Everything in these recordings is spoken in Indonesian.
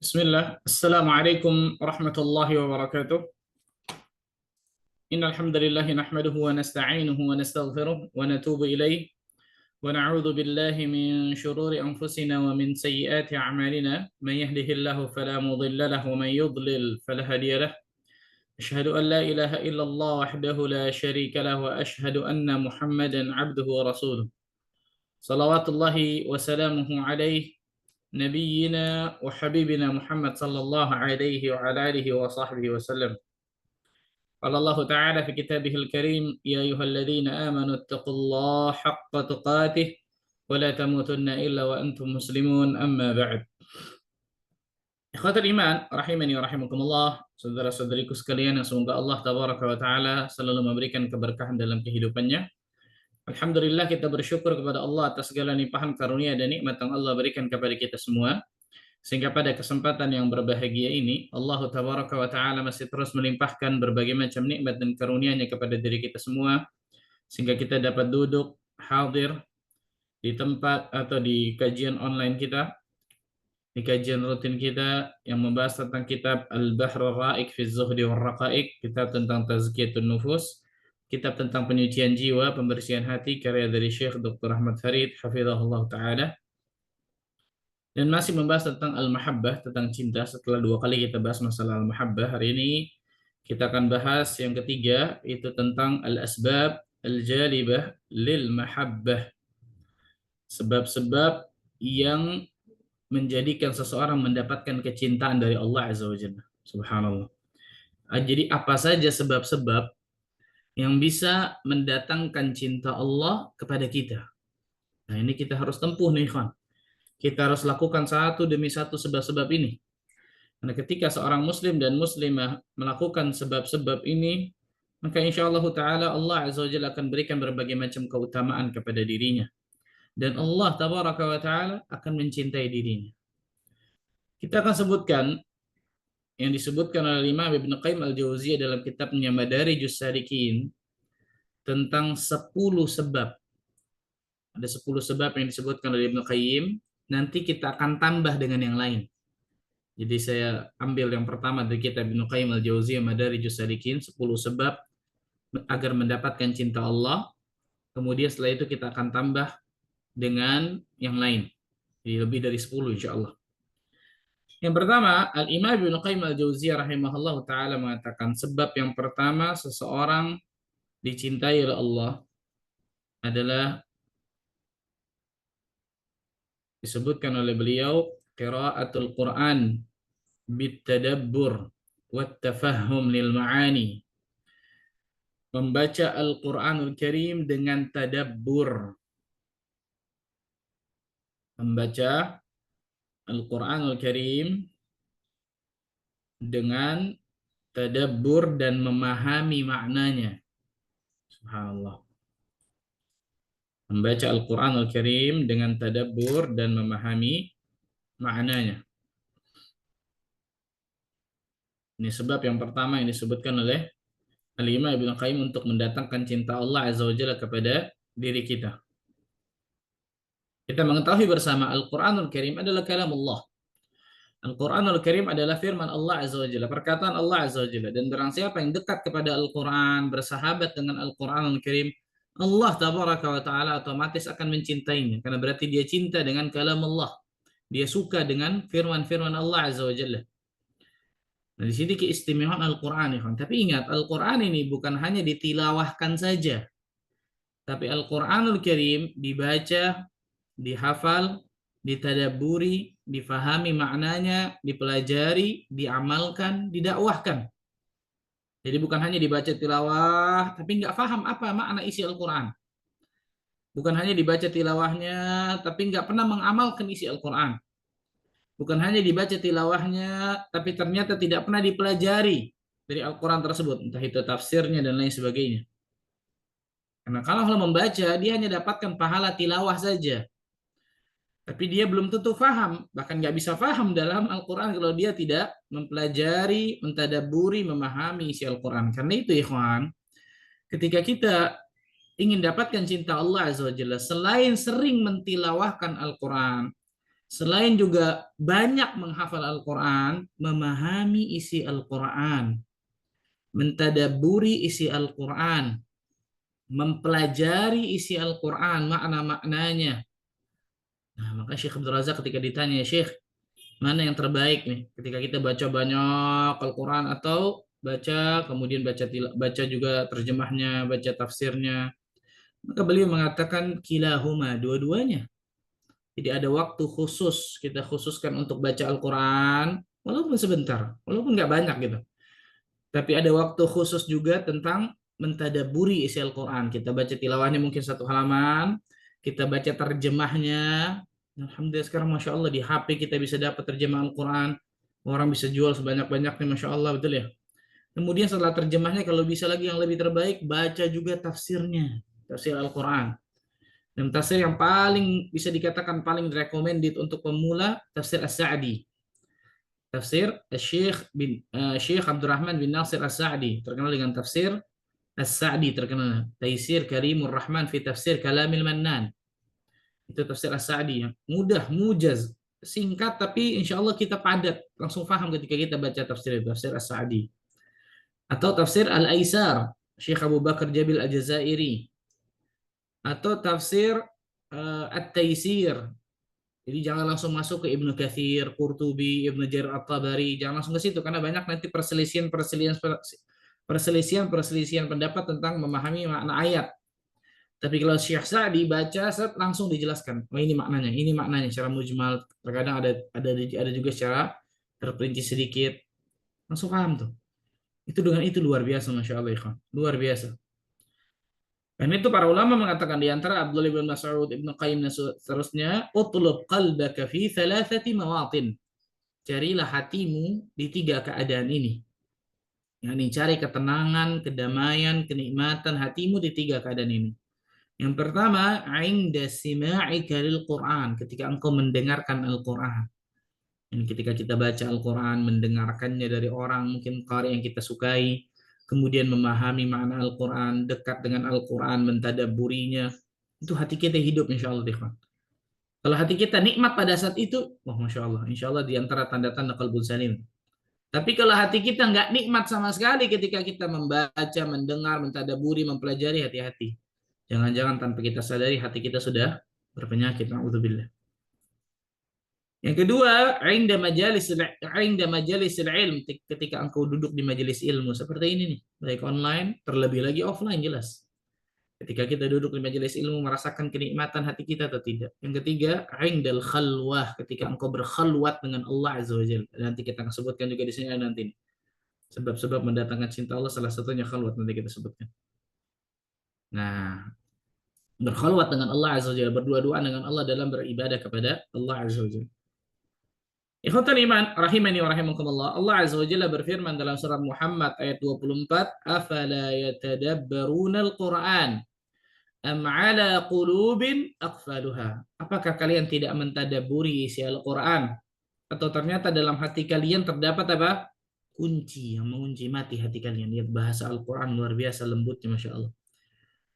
Bismillah. Assalamualaikum warahmatullahi wabarakatuh. Innal hamdalillah nahmaduhu wa nasta'inuhu wa nastaghfiruh wa natubu ilaih wa na'udzu billahi min shururi anfusina wa min sayyiati a'malina. Man yahdihillahu fala mudilla lahu wa man yudlil fala hadiya lahu. Asyhadu an la ilaha illallah wahdahu la syarika lahu wa asyhadu anna Muhammadan 'abduhu wa rasuluh. Salawatullahi wa salamuhu alaihi نبينا وحبيبنا محمد صلى الله عليه وعلى آله وصحبه وسلم. قال الله تعالى في كتابه الكريم: يا أيها الذين آمنوا اتقوا الله حق تقاته ولا تموتن إلا وأنتم مسلمون. أما بعد. Ikhwatul iman, rahimani wa rahimakumullah, saudara-saudariku sekalian yang semoga Allah tabaraka wa taala selalu memberikan keberkahan dalam kehidupannya. Alhamdulillah, kita bersyukur kepada Allah atas segala limpahan karunia dan nikmat yang Allah berikan kepada kita semua. Sehingga pada kesempatan yang berbahagia ini, Allah tabaraka wa ta'ala masih terus melimpahkan berbagai macam nikmat dan karunia-Nya kepada diri kita semua. Sehingga kita dapat duduk, hadir di tempat atau di kajian online kita, di kajian rutin kita yang membahas tentang kitab Al-Bahrul Ra'iq fi Zuhdi wal Raqa'iq, kitab tentang tazkiyatun nufus, kitab tentang penyucian jiwa, pembersihan hati, karya dari Syekh Dr. Ahmad Farid, hafizahullah ta'ala. Dan masih membahas tentang al-mahabbah, tentang cinta. Setelah 2 kali kita bahas masalah al-mahabbah, hari ini kita akan bahas yang ketiga, itu tentang al-asbab al-jalibah lil mahabbah. Sebab-sebab yang menjadikan seseorang mendapatkan kecintaan dari Allah Azza wa Jalla. Subhanallah. Jadi apa saja sebab-sebab yang bisa mendatangkan cinta Allah kepada kita. Nah, ini kita harus tempuh nih, ikhwan. Kita harus lakukan satu demi satu sebab-sebab ini. Karena ketika seorang muslim dan muslimah melakukan sebab-sebab ini, maka insya Allah ta'ala Allah Azza wa Jalla akan berikan berbagai macam keutamaan kepada dirinya. Dan Allah tabaraka wa ta'ala akan mencintai dirinya. Kita akan sebutkan yang disebutkan oleh Imam Ibnu Qayyim al-Jauziyah dalam kitabnya Madarijus Salikin tentang 10 sebab. Ada 10 sebab yang disebutkan oleh Ibnu Qayyim. Nanti kita akan tambah dengan yang lain. Jadi saya ambil yang pertama dari kitab Ibnu Qayyim al-Jauziyah Madarijus Salikin, 10 sebab agar mendapatkan cinta Allah. Kemudian setelah itu kita akan tambah dengan yang lain. Jadi lebih dari 10 insyaallah. Yang pertama, Al-Imam Ibnu Qayyim al-Jauziyah rahimahullah ta'ala mengatakan sebab yang pertama seseorang dicintai oleh Allah adalah disebutkan oleh beliau qiraatul Quran bitadabbur wattafahum lil ma'ani. Membaca Al-Qur'anul Karim dengan tadabbur. Membaca Al-Qur'anul Karim dengan tadabbur dan memahami maknanya. Subhanallah. Membaca Al-Qur'anul Karim dengan tadabbur dan memahami maknanya. Ini sebab yang pertama yang disebutkan oleh Al-Imam Ibnu Qayyim untuk mendatangkan cinta Allah Azza wa Jalla kepada diri kita. Kita mengetahui bersama Al-Qur'anul Karim adalah kalam Allah. Al-Qur'anul Karim adalah firman Allah Azza wa Jalla, perkataan Allah Azza wa Jalla. Dan barang siapa yang dekat kepada Al-Qur'an, bersahabat dengan Al-Qur'anul Karim, Allah tabaraka wa ta'ala otomatis akan mencintainya. Karena berarti dia cinta dengan kalam Allah. Dia suka dengan firman-firman Allah Azza wa Jalla. Nah, di sini keistimewaan Al-Qur'an, ya. Tapi ingat, Al-Qur'an ini bukan hanya ditilawahkan saja. Tapi Al-Qur'anul Karim dibaca, dihafal, ditadaburi, difahami maknanya, dipelajari, diamalkan, didakwahkan. Jadi bukan hanya dibaca tilawah, tapi nggak paham apa makna isi Al-Quran. Bukan hanya dibaca tilawahnya, tapi nggak pernah mengamalkan isi Al-Quran. Bukan hanya dibaca tilawahnya, tapi ternyata tidak pernah dipelajari dari Al-Quran tersebut. Entah itu tafsirnya dan lain sebagainya. Karena kalau membaca, dia hanya dapatkan pahala tilawah saja. Tapi dia belum tentu faham, bahkan nggak bisa faham dalam Al-Quran kalau dia tidak mempelajari, mentadaburi, memahami isi Al-Quran. Karena itu, ikhwan, ketika kita ingin dapatkan cinta Allah Azza wa Jalla, selain sering mentilawahkan Al-Quran, Selain juga banyak menghafal Al-Quran, memahami isi Al-Quran, mentadabburi isi Al-Quran, mempelajari isi Al-Quran, makna-maknanya. Nah, maka Syekh Abdul Razak ketika ditanya, Syekh, mana yang terbaik nih? Ketika kita baca banyak Al-Quran atau baca, kemudian baca juga terjemahnya, baca tafsirnya. Maka beliau mengatakan kilahuma, dua-duanya. Jadi ada waktu khusus kita khususkan untuk baca Al-Quran, walaupun sebentar, walaupun nggak banyak gitu. Tapi ada waktu khusus juga tentang mentadaburi isi Al-Quran. Kita baca tilawahnya mungkin satu halaman, kita baca terjemahnya. Alhamdulillah sekarang Masya Allah di HP kita bisa dapat terjemah Al-Quran. Orang bisa jual sebanyak-banyaknya Masya Allah, betul ya. Kemudian setelah terjemahnya kalau bisa lagi yang lebih terbaik, baca juga tafsirnya. Tafsir Al-Quran. Dan tafsir yang paling bisa dikatakan paling recommended untuk pemula, tafsir As-Sa'di. Tafsir Syekh Abdurrahman bin Nasir As-Sa'di, terkenal dengan tafsir As-Sa'di, terkenal. Taisir Karimur Rahman fi tafsir Kalamil Mannan. Itu tafsir As-Sa'di yang mudah, mujaz, singkat tapi insya Allah kita padat, langsung paham ketika kita baca tafsir itu, tafsir As-Sa'di. Atau tafsir Al-Aisar, Syekh Abu Bakar Jabil Al-Jazairi. Atau tafsir At-Taisir. Jadi jangan langsung masuk ke Ibnu Katsir, Qurtubi, Ibnu Jarir At-Tabari, jangan langsung ke situ karena banyak nanti perselisihan pendapat tentang memahami makna ayat. Tapi kalau Syekh Sa'di baca langsung dijelaskan. Oh ini maknanya secara mujmal. Terkadang ada juga secara terperinci sedikit. Langsung paham tuh. Itu dengan itu luar biasa Masya Allah, ikhwan. Luar biasa. Dan itu para ulama mengatakan di antara Abdullah bin Mas'ud, Ibnu Qayyim dan seterusnya, utlub qalbaka fi thalathati mawatin. Carilah hatimu di tiga keadaan ini. Yani cari ketenangan, kedamaian, kenikmatan hatimu di tiga keadaan ini. Yang pertama, 'inda sima'ika lil Qur'an, ketika engkau mendengarkan Al-Qur'an. Dan ketika kita baca Al-Quran, mendengarkannya dari orang, mungkin qari yang kita sukai, kemudian memahami makna Al-Quran, dekat dengan Al-Quran, mentadabburinya, itu hati kita hidup insya Allah. Kalau hati kita nikmat pada saat itu, wah Masya Allah, insya Allah di antara tanda-tanda qalbul salim. Tapi kalau hati kita nggak nikmat sama sekali ketika kita membaca, mendengar, mentadaburi, mempelajari, hati-hati. Jangan-jangan tanpa kita sadari hati kita sudah berpenyakit. Na'udzubillah. Yang kedua, inda majalis ilm, ketika engkau duduk di majelis ilmu seperti ini nih, baik online, terlebih lagi offline jelas. Ketika kita duduk di majelis ilmu merasakan kenikmatan hati kita atau tidak. Yang ketiga, indal khalwah, ketika engkau berkhalwat dengan Allah Azza wa Jalla. Nanti kita akan sebutkan juga di sini nanti. Sebab-sebab mendatangkan cinta Allah salah satunya khalwat nanti kita sebutkan. Nah, berkhalwat dengan Allah Azza wa Jalla, berdua-duaan dengan Allah dalam beribadah kepada Allah Azza wa Jalla. Ikhwatul iman, rahimani wa rahimakumullah. Allah Azza wa Jalla berfirman dalam surat Muhammad ayat 24, "Afala yatadabbaruna al-Qur'an am 'ala qulubin aqfaluha?" Apakah kalian tidak mentadabburi isi Al-Qur'an? Atau ternyata dalam hati kalian terdapat apa? Kunci yang mengunci mati hati kalian. Lihat bahasa Al-Qur'an luar biasa lembutnya Masya Allah.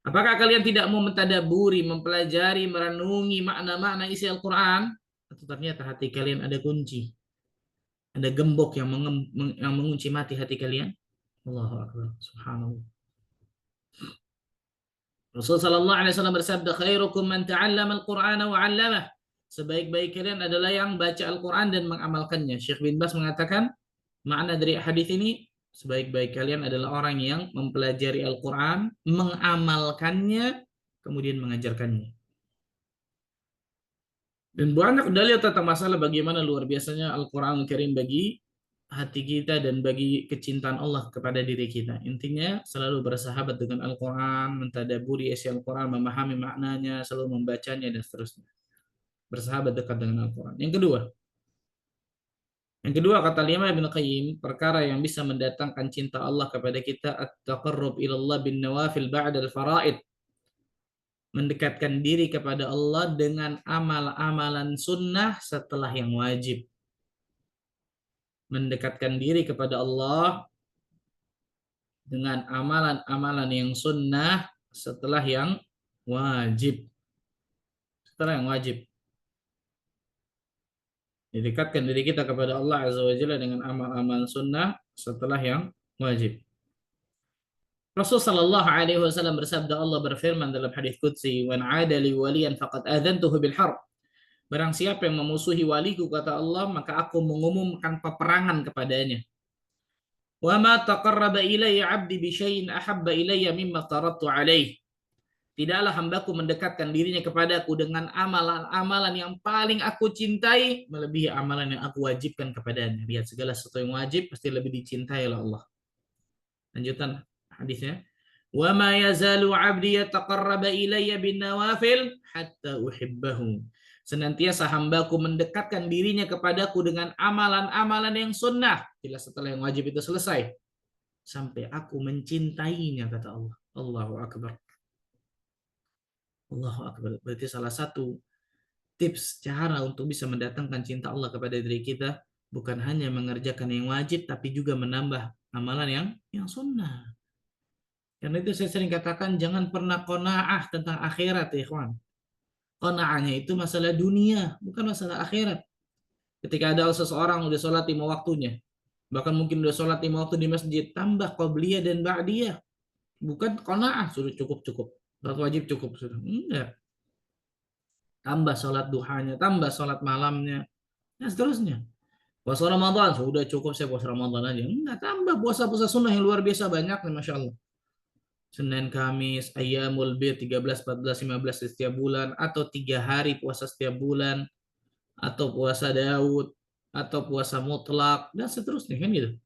Apakah kalian tidak mau mentadabburi, mempelajari, merenungi makna-makna isi Al-Qur'an? Atau ternyata hati kalian ada kunci, ada gembok yang mengunci mati hati kalian? Allahu Akbar. Subhanallah. Rasul sallallahu alaihi wasallam bersabda, "Khairukum man ta'allama al-Qur'ana wa 'allamah." Sebaik-baik kalian adalah yang baca Al-Qur'an dan mengamalkannya. Syekh bin Bas mengatakan, makna dari hadis ini, sebaik-baik kalian adalah orang yang mempelajari Al-Qur'an, mengamalkannya, kemudian mengajarkannya. Dan banyak dalil tentang masalah bagaimana luar biasanya Al-Quran Al-Karim bagi hati kita dan bagi kecintaan Allah kepada diri kita. Intinya selalu bersahabat dengan Al-Quran, mentadaburi isi Al-Quran, memahami maknanya, selalu membacanya dan seterusnya. Bersahabat dekat dengan Al-Quran. Yang kedua kata Imam Ibnu Qayyim, perkara yang bisa mendatangkan cinta Allah kepada kita at-taqarrub ilallah bin nawafil ba'dal faraid. Mendekatkan diri kepada Allah dengan amal-amalan sunnah setelah yang wajib. Mendekatkan diri kepada Allah dengan amalan-amalan yang sunnah setelah yang wajib. Setelah yang wajib. Didekatkan diri kita kepada Allah Azza wa Jalla dengan amal-amal sunnah setelah yang wajib. Rasul sallallahu alaihi wasallam bersabda, Allah berfirman dalam hadis qudsi, "Man 'ada li waliyan faqad adzantuhu bil harb." Barang siapa yang memusuhi waliku, kata Allah, maka aku mengumumkan peperangan kepadanya. Wa ma taqarraba ilayya 'abdi bi syai'in ahabba ilayya mimma taradtu 'alaihi. Tidaklah hambaku mendekatkan dirinya kepadaku dengan amalan-amalan yang paling aku cintai melebihi amalan yang aku wajibkan kepadanya. Lihat, segala sesuatu yang wajib pasti lebih dicintai oleh Allah. Lanjutan hadisnya. Wa ma yazalu 'abdi yataqarraba ilayya bin nawafil hatta uhibbahu. Senantiasa hambaku mendekatkan dirinya kepadaku dengan amalan-amalan yang sunnah. Bila setelah yang wajib itu selesai, sampai aku mencintainya, kata Allah. Allahu Akbar. Allahu Akbar. Berarti salah satu tips cara untuk bisa mendatangkan cinta Allah kepada diri kita bukan hanya mengerjakan yang wajib, tapi juga menambah amalan yang sunnah. Karena itu saya sering katakan, jangan pernah qanaah tentang akhirat, ya ikhwan. Qanaahnya itu masalah dunia, bukan masalah akhirat. Ketika ada seseorang udah sholat 5 waktunya, bahkan mungkin udah sholat 5 waktu di masjid, tambah qabliyah dan ba'diyah. Bukan qanaah, sudah cukup-cukup. Sholat wajib cukup sudah. Enggak. Tambah sholat duhanya, tambah sholat malamnya, dan seterusnya. Puasa Ramadan, sudah cukup saya puasa Ramadan aja. Enggak, tambah puasa-puasa sunnah yang luar biasa banyak nih, Masya Allah. Senin, Kamis, Ayyamul Bid, 13, 14, 15 setiap bulan, atau 3 hari puasa setiap bulan, atau puasa Daud, atau puasa mutlak, dan seterusnya, kan gitu.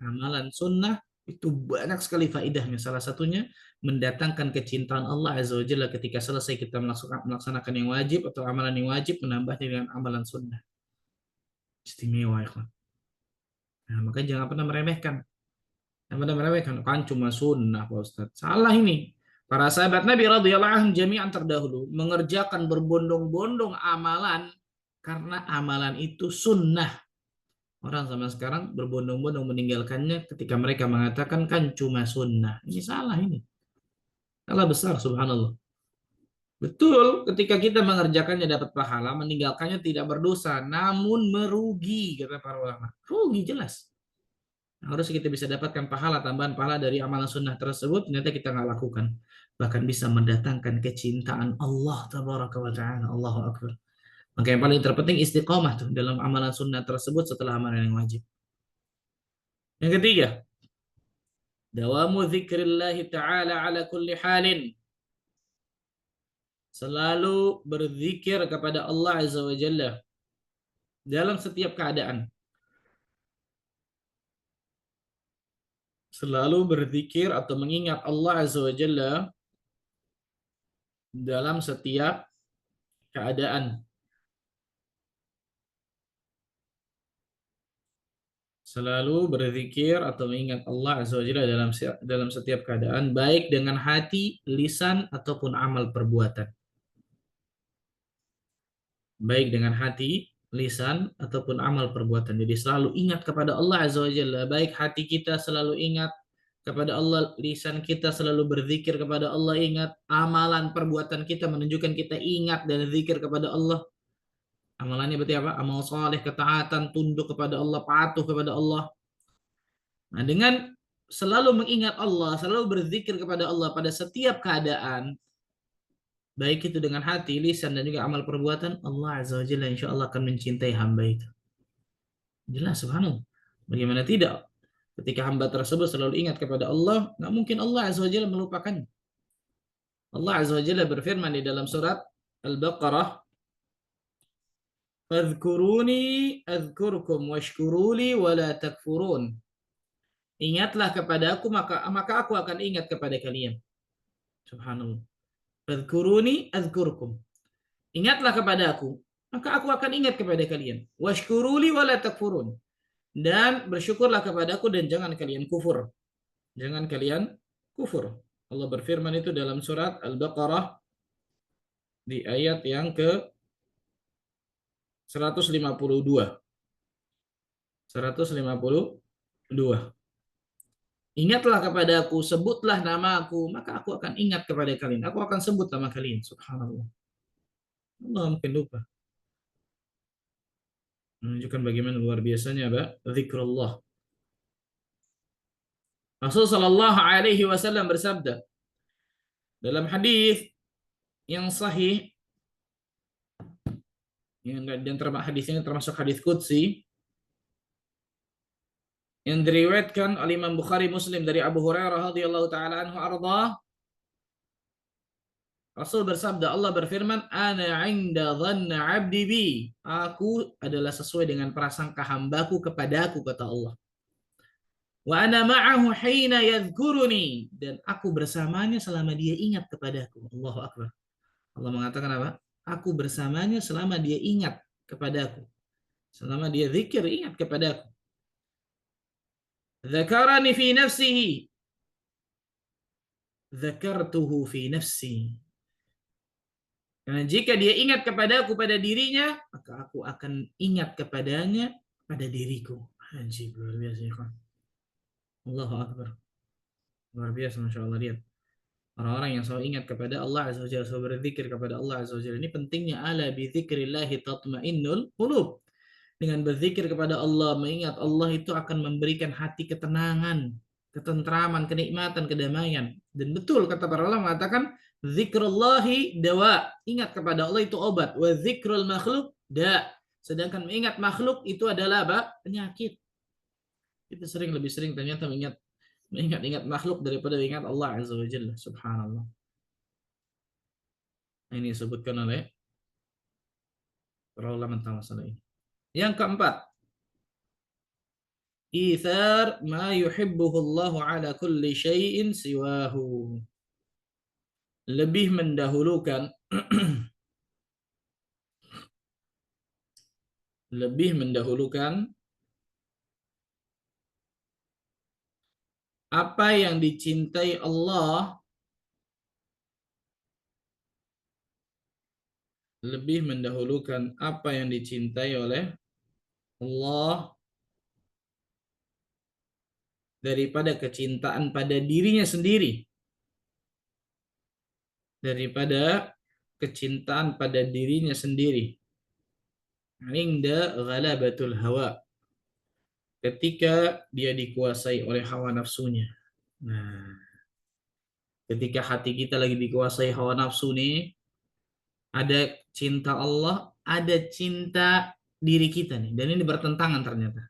Amalan sunnah itu banyak sekali faedahnya. Salah satunya mendatangkan kecintaan Allah Azza wa Jalla ketika selesai kita melaksanakan yang wajib atau amalan yang wajib, menambahnya dengan amalan sunnah. Istimewa, ya kan? Nah, makanya jangan pernah meremehkan. Jangan pernah meremehkan. Kan cuma sunnah, Pak Ustadz. Salah ini. Para sahabat Nabi radhiyallahu anhum jami'an terdahulu mengerjakan berbondong-bondong amalan karena amalan itu sunnah. Orang zaman sekarang berbondong-bondong meninggalkannya ketika mereka mengatakan kan cuma sunnah. Ini salah ini. Salah besar, subhanallah. Betul, ketika kita mengerjakannya dapat pahala, meninggalkannya tidak berdosa, namun merugi, kata para ulama. Rugi jelas. Harus kita bisa dapatkan pahala, tambahan pahala dari amalan sunnah tersebut, ternyata kita nggak lakukan. Bahkan bisa mendatangkan kecintaan Allah tabaraka wa ta'ala. Allahu Akbar. Maka yang paling terpenting istiqomah tuh dalam amalan sunnah tersebut setelah amalan yang wajib. Yang ketiga, dawamu dzikrillahi ta'ala ala kulli halin. Selalu berzikir kepada Allah Azza wa Jalla dalam setiap keadaan. Selalu berzikir atau mengingat Allah Azza wa Jalla dalam setiap keadaan. Selalu berzikir atau mengingat Allah Azza wa Jalla dalam setiap keadaan, baik dengan hati, lisan, ataupun amal perbuatan. Baik dengan hati, lisan, ataupun amal perbuatan. Jadi selalu ingat kepada Allah Azza wa Jalla. Baik hati kita selalu ingat kepada Allah, lisan kita selalu berzikir kepada Allah, ingat. Amalan perbuatan kita menunjukkan kita ingat dan zikir kepada Allah. Amalannya berarti apa? Amal soleh, ketaatan, tunduk kepada Allah, patuh kepada Allah. Nah, dengan selalu mengingat Allah, selalu berzikir kepada Allah pada setiap keadaan, baik itu dengan hati, lisan, dan juga amal perbuatan, Allah Azza wa Jalla insya Allah akan mencintai hamba itu. Jelas, subhanallah. Bagaimana tidak? Ketika hamba tersebut selalu ingat kepada Allah, nggak mungkin Allah Azza wa Jalla melupakannya. Allah Azza wa Jalla berfirman di dalam surat Al-Baqarah, "Fadhkuruni adzkurkum washkuruli wa la takfurun." Ingatlah kepada aku, maka aku akan ingat kepada kalian. Subhanallah. Fadhkuruni adzkurkum. Ingatlah kepada aku, maka aku akan ingat kepada kalian. Washkuruli wa la takfurun. Dan bersyukurlah kepada aku dan jangan kalian kufur. Jangan kalian kufur. Allah berfirman itu dalam surat Al-Baqarah di ayat yang ke 152. 152. Ingatlah kepada aku, sebutlah nama aku, maka aku akan ingat kepada kalian. Aku akan sebut nama kalian. Subhanallah. Allah mungkin lupa. Menunjukkan bagaimana luar biasanya zikrullah. Rasul sallallahu alaihi wasallam bersabda dalam hadis yang sahih, dan hadis ini termasuk hadis qudsi yang diriwayatkan oleh Imam Bukhari Muslim dari Abu Hurairah radhiyallahu taala anhu arda. Rasul bersabda, Allah berfirman, "Ana 'inda dhanni 'abdi bi." Aku adalah sesuai dengan prasangka hambaku kepadaku, kata Allah. Wa ana ma'ahu hina yadhkuruni, dan aku bersamanya selama dia ingat kepadaku. Allahu akbar. Allah mengatakan apa? Aku bersamanya selama dia ingat kepadaku. Selama dia zikir ingat kepadaku. Dzakarani fi nafsihi, dzakartuhu fi nafsi. Karena jika dia ingat kepadaku pada dirinya, maka aku akan ingat kepadanya pada diriku. Ajib, luar biasa ya kan. Allahu akbar. Luar biasa, Masya Allah. Lihat. Orang-orang yang selalu ingat kepada Allah Azza wa Jalla, selalu berzikir kepada Allah Azza wa Jalla. Ini pentingnya, ala bi dzikrillahi tatma'innul qulub. Dengan berzikir kepada Allah, mengingat Allah itu akan memberikan hati ketenangan, ketentraman, kenikmatan, kedamaian. Dan betul kata para ulama mengatakan zikrullahi dawa. Ingat kepada Allah itu obat. Wa zikrul makhluk da. Sedangkan mengingat makhluk itu adalah apa? Penyakit. Kita lebih sering ternyata mengingat makhluk daripada mengingat Allah Azza wa Jalla. Subhanallah. Ini disebutkan oleh para ulama tentang masalah ini. Yang keempat, ithar ma yuhibbuhu Allah ala kulli syai'in siwahu. Lebih mendahulukan apa yang dicintai Allah, lebih mendahulukan apa yang dicintai oleh Allah daripada kecintaan pada dirinya sendiri. Daripada kecintaan pada dirinya sendiri. Inda ghalabatul hawa. Ketika dia dikuasai oleh hawa nafsunya. Nah, ketika hati kita lagi dikuasai hawa nafsu nih, ada cinta Allah, ada cinta diri kita nih. Dan ini bertentangan ternyata.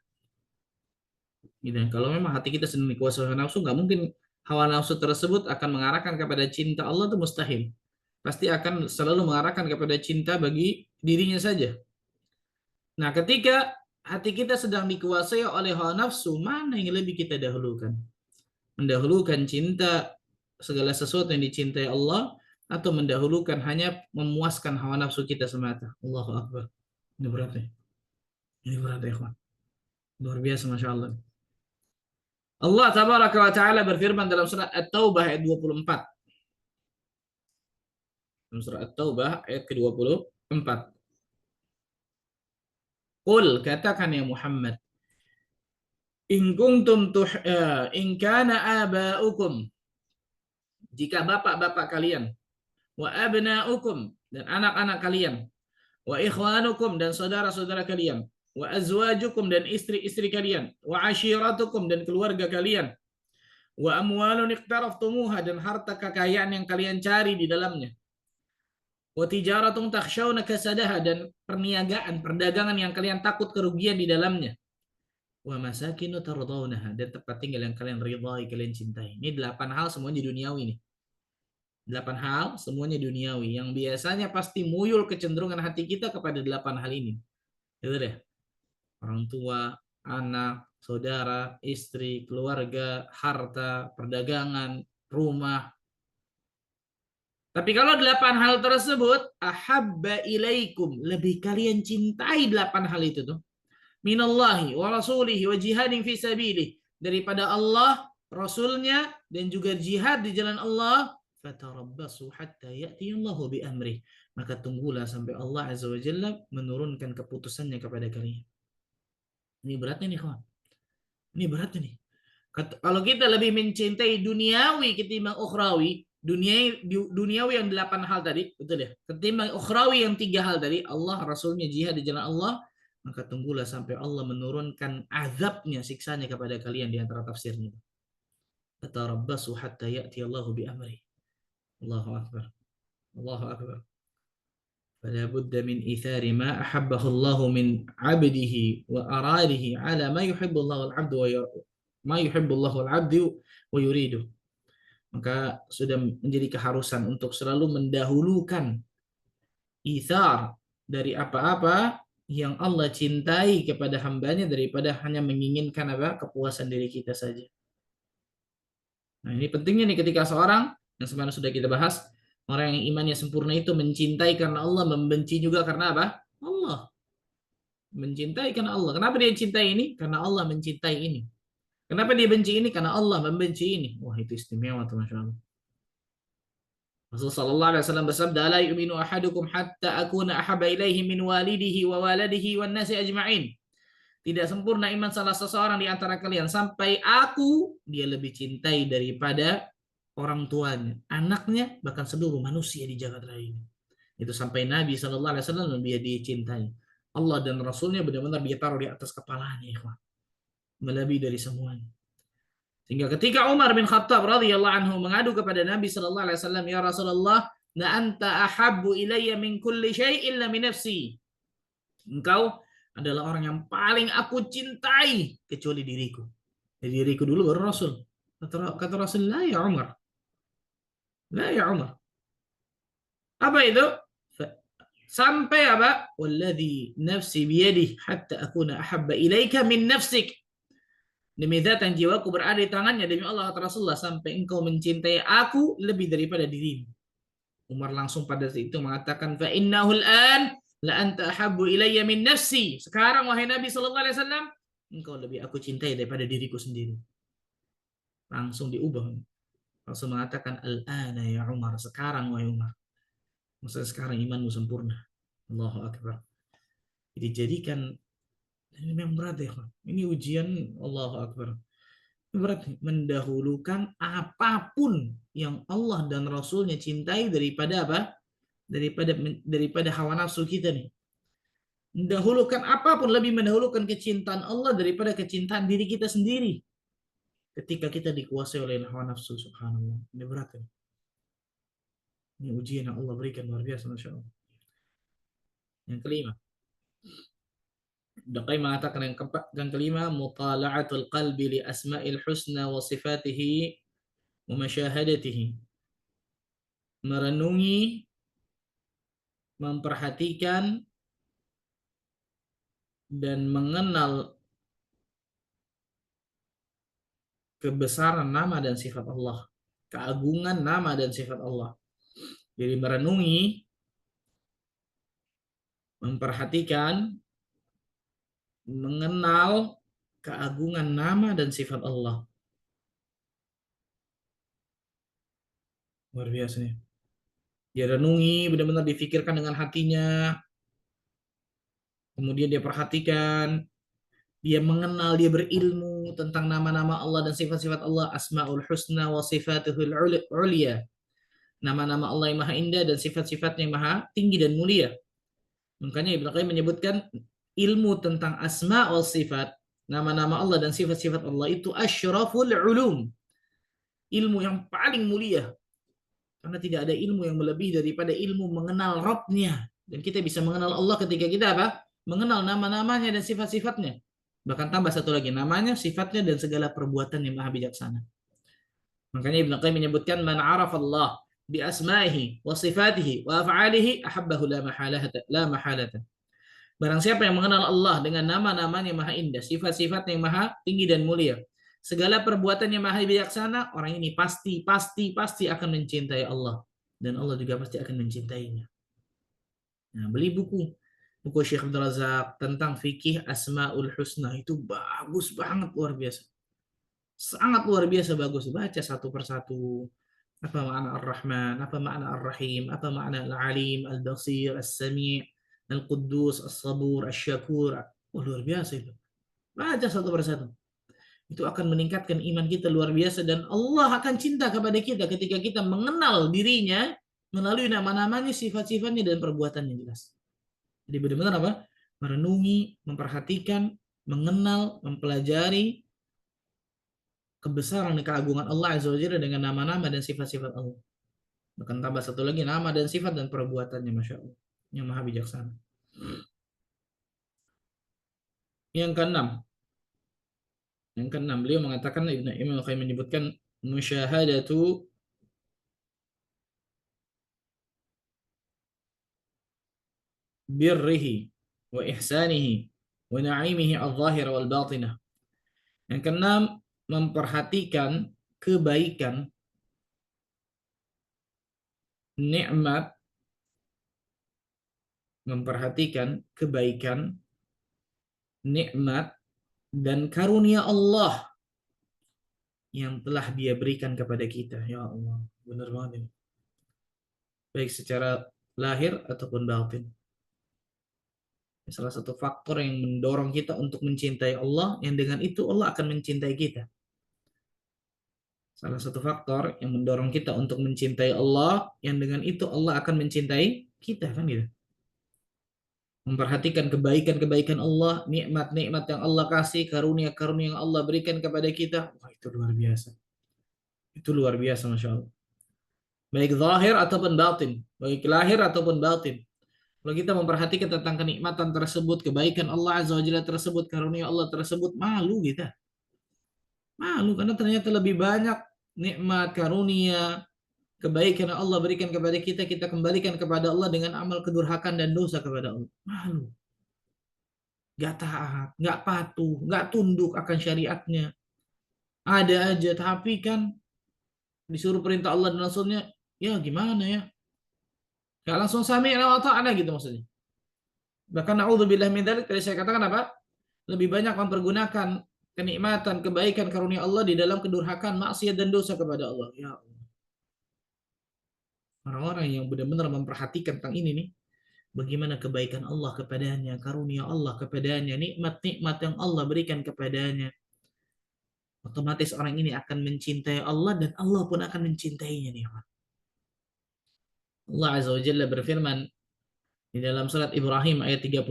Gitu. Kalau memang hati kita sedang dikuasai hawa nafsu, nggak mungkin hawa nafsu tersebut akan mengarahkan kepada cinta Allah, itu mustahil. Pasti akan selalu mengarahkan kepada cinta bagi dirinya saja. Nah, ketika hati kita sedang dikuasai oleh hawa nafsu, mana yang lebih kita dahulukan? Mendahulukan cinta segala sesuatu yang dicintai Allah, atau mendahulukan hanya memuaskan hawa nafsu kita semata? Allahu Akbar. Ini berat nih. Ini berat ya, ikhwan. Luar biasa, Masya Allah. Allah Tabaraka wa Ta'ala berfirman dalam surat At-Taubah ayat 24. Dalam surat At-Taubah ayat ke-24. Qul, katakan ya Muhammad, in kuntum in kana aba'ukum, jika bapak-bapak kalian, wa abna'ukum, dan anak-anak kalian, wa ikhwanukum, dan saudara-saudara kalian, wa azwajukum, dan istri-istri kalian, wa ashiratukum, dan keluarga kalian, wa amwalun iqtaraftumuha, dan harta kekayaan yang kalian cari di dalamnya, wa tijaratun takhshawna kasadaha, dan perdagangan yang kalian takut kerugian di dalamnya, wa masakinu tardawnaha, dan tempat tinggal yang kalian ridhai, kalian cintai. Ini 8 hal semuanya duniawi nih. 8 hal semuanya duniawi yang biasanya pasti muyul kecenderungan hati kita kepada 8 hal ini. Itu deh. Orang tua, anak, saudara, istri, keluarga, harta, perdagangan, rumah. Tapi kalau 8 hal tersebut, ahabba ilaikum, lebih kalian cintai 8 hal itu tuh, minallahi wa rasulihi wa jihadin fi sabilih, daripada Allah, Rasulnya, dan juga jihad di jalan Allah, fatarabbasu hatta ya'tiyallahu bi amrih, maka tunggulah sampai Allah Azza wa Jalla menurunkan keputusannya kepada kalian. Ini beratnya nih, kawan. Ini beratnya nih. Kalau kita lebih mencintai duniawi ketimbang ukhrawi, duniawi yang 8 hal tadi, betul ya, ketimbang ukhrawi yang 3 hal tadi, Allah, Rasulnya, jihad di jalan Allah, maka tunggulah sampai Allah menurunkan azabnya, siksanya kepada kalian di antara tafsirnya. Tatarabbasu hatta ya'ti Allahu bi amri. Allahu akbar. Allahu akbar. فلا بد من إيثار ما أحبه الله من عبده وأراده على ما يحب الله العبد ما يحب الله العبد ويريده. Maka sudah menjadi keharusan untuk selalu mendahulukan ithar dari apa-apa yang Allah cintai kepada hambanya daripada hanya menginginkan kepuasan diri kita saja. Nah, ini pentingnya nih ketika seorang yang sebenarnya sudah kita bahas, orang yang imannya sempurna itu mencintai karena Allah, membenci juga karena apa? Allah. Mencintai karena Allah. Kenapa dia cintai ini? Karena Allah mencintai ini. Kenapa dia benci ini? Karena Allah membenci ini. Wah, itu istimewa tuh, Masya Allah. Rasulullah sallallahu alaihi wasallam bersabda, "La yu'minu ahadukum hatta akuna ahabba ilaihi min walidihi wa waladihi wan nasi ajma'in." Tidak sempurna iman salah seseorang di antara kalian sampai aku dia lebih cintai daripada orang tuanya, anaknya, bahkan seluruh manusia di jagat raya ini. Itu sampai Nabi sallallahu alaihi wasallam dia dicintai. Allah dan Rasulnya benar-benar dia taruh di atas kepalanya, ikhwan. Melebihi dari semuanya. Sehingga ketika Umar bin Khattab radhiyallahu anhu mengadu kepada Nabi sallallahu alaihi wasallam, "Ya Rasulullah, la anta ahabbu ilayya min kulli syai' illa min nafsi." Engkau adalah orang yang paling aku cintai kecuali diriku. Jadi diriku dulu baru Rasul. Kata Rasul, "La ya Umar." La ya Umar. Apa itu? Sampai apa? "Walladhi nafsi biyadihi hatta akuna ahabba ilaika min nafsik." Demi zat yang jiwaku berada di tangannya, demi Allah kata Rasulullah, sampai engkau mencintai aku lebih daripada dirimu. Umar langsung pada saat itu mengatakan, fa innahul an la anta ahabbu ilayya min nafsi. Sekarang wahai Nabi sallallahu alaihi wasallam, engkau lebih aku cintai daripada diriku sendiri. Langsung diubah. Rasul mengatakan, al-ana ya Umar, sekarang wahai Umar. Maksudnya sekarang imanmu sempurna. Allahu akbar. Jadi jadikan ini memang berat ya, ini ujian. Allahu akbar. Berarti mendahulukan apapun yang Allah dan Rasulnya cintai daripada apa? Daripada hawa nafsu kita nih. Mendahulukan apapun, lebih mendahulukan kecintaan Allah daripada kecintaan diri kita sendiri. Ketika kita dikuasai oleh hawa nafsu, subhanallah. Ini berat ya. Ini ujian yang Allah berikan luar biasa, Masya Allah. Yang kelima. Dakai mengatakan yang kelima, mutala'atul qalbi li asma'il husna wa sifatihi wa masyahadatihi. Merenungi, memperhatikan, dan mengenal kebesaran nama dan sifat Allah. Keagungan nama dan sifat Allah. Jadi merenungi, memperhatikan, mengenal keagungan nama dan sifat Allah. Luar biasa nih. Dia renungi, benar-benar difikirkan dengan hatinya. Kemudian dia perhatikan, dia mengenal, dia berilmu tentang nama-nama Allah dan sifat-sifat Allah. Asma'ul husna wa sifatuhul ulia. Nama-nama Allah yang maha indah dan sifat-sifatnya yang maha tinggi dan mulia. Makanya Ibnu Qayyim menyebutkan ilmu tentang asma' wal sifat, nama-nama Allah dan sifat-sifat Allah itu asyraful ulum. Ilmu yang paling mulia. Karena tidak ada ilmu yang melebihi daripada ilmu mengenal Rabbnya. Dan kita bisa mengenal Allah ketika kita apa? Mengenal nama-namanya dan sifat-sifatnya. Bahkan tambah satu lagi, namanya, sifatnya, dan segala perbuatan yang maha bijaksana. Makanya Ibnu Qayyim menyebutkan, man arafa Allah bi asma'ihi wa sifatihi wa af'alihi ahabbahu la mahalata. Barang siapa yang mengenal Allah dengan nama-namanya maha indah, sifat-sifatnya yang maha tinggi dan mulia, segala perbuatannya maha bijaksana, orang ini pasti akan mencintai Allah. Dan Allah juga pasti akan mencintainya. Nah, beli buku Syekh Abdul Razak tentang fikih Asmaul Husna, itu bagus banget, luar biasa. Sangat luar biasa bagus. Baca satu persatu. Apa makna Ar-Rahman, apa makna Ar-Rahim, apa makna Al-Alim, Al-Basir, As-Sami', Al-Quddus, As-Sabur, Asy-Syakur. Oh, luar biasa itu. Baca satu persatu. Itu akan meningkatkan iman kita luar biasa, dan Allah akan cinta kepada kita ketika kita mengenal dirinya melalui nama-namanya, sifat-sifatnya, dan perbuatannya jelas. Jadi benar-benar apa? merenungi, memperhatikan, mengenal, mempelajari kebesaran dan keagungan Allah Azza wa Jalla dengan nama-nama dan sifat-sifat Allah. Bahkan tambah satu lagi, nama dan sifat dan perbuatannya, Masya Allah, yang maha bijaksana. Yang keenam, beliau mengatakan, Imam Al-Qayyim menyebutkan musyahadatu birrihi wa ihsanihi wa na'imihi al-zahira wal batinah. Yang keenam, memperhatikan kebaikan, nikmat, nikmat dan karunia Allah yang telah Dia berikan kepada kita. Ya Allah, benar banget ini. Baik secara lahir ataupun batin. Salah satu faktor yang mendorong kita untuk mencintai Allah, yang dengan itu Allah akan mencintai kita. Salah satu faktor yang mendorong kita untuk mencintai Allah, yang dengan itu Allah akan mencintai kita, kan gitu. Memperhatikan kebaikan-kebaikan Allah, nikmat-nikmat yang Allah kasih, karunia-karunia yang Allah berikan kepada kita. Wah, itu luar biasa. Itu luar biasa, Masya Allah. Baik zahir ataupun batin. Baik lahir ataupun batin. Kalau kita memperhatikan tentang kenikmatan tersebut, kebaikan Allah Azza wa Jalla tersebut, karunia Allah tersebut, malu kita. Malu karena ternyata lebih banyak nikmat, karunia, kebaikan yang Allah berikan kepada kita, kita kembalikan kepada Allah dengan amal kedurhakaan dan dosa kepada Allah. Malu. Gak taat, gak patuh, gak tunduk akan syariatnya. Ada aja, tapi kan disuruh perintah Allah dan Rasulnya, ya gimana ya? Gak langsung sami'na wa ta'ana gitu maksudnya. Bahkan na'udzubillah min dzalik, tadi saya katakan apa? Lebih banyak mempergunakan kenikmatan, kebaikan, karunia Allah di dalam kedurhakaan, maksiat dan dosa kepada Allah. Ya Allah. Orang-orang yang benar-benar memperhatikan tentang ini nih, bagaimana kebaikan Allah kepadanya, karunia Allah kepadanya, nikmat-nikmat yang Allah berikan kepadanya. Otomatis orang ini akan mencintai Allah dan Allah pun akan mencintainya nih. Allah Azza wa Jalla berfirman di dalam surat Ibrahim ayat 34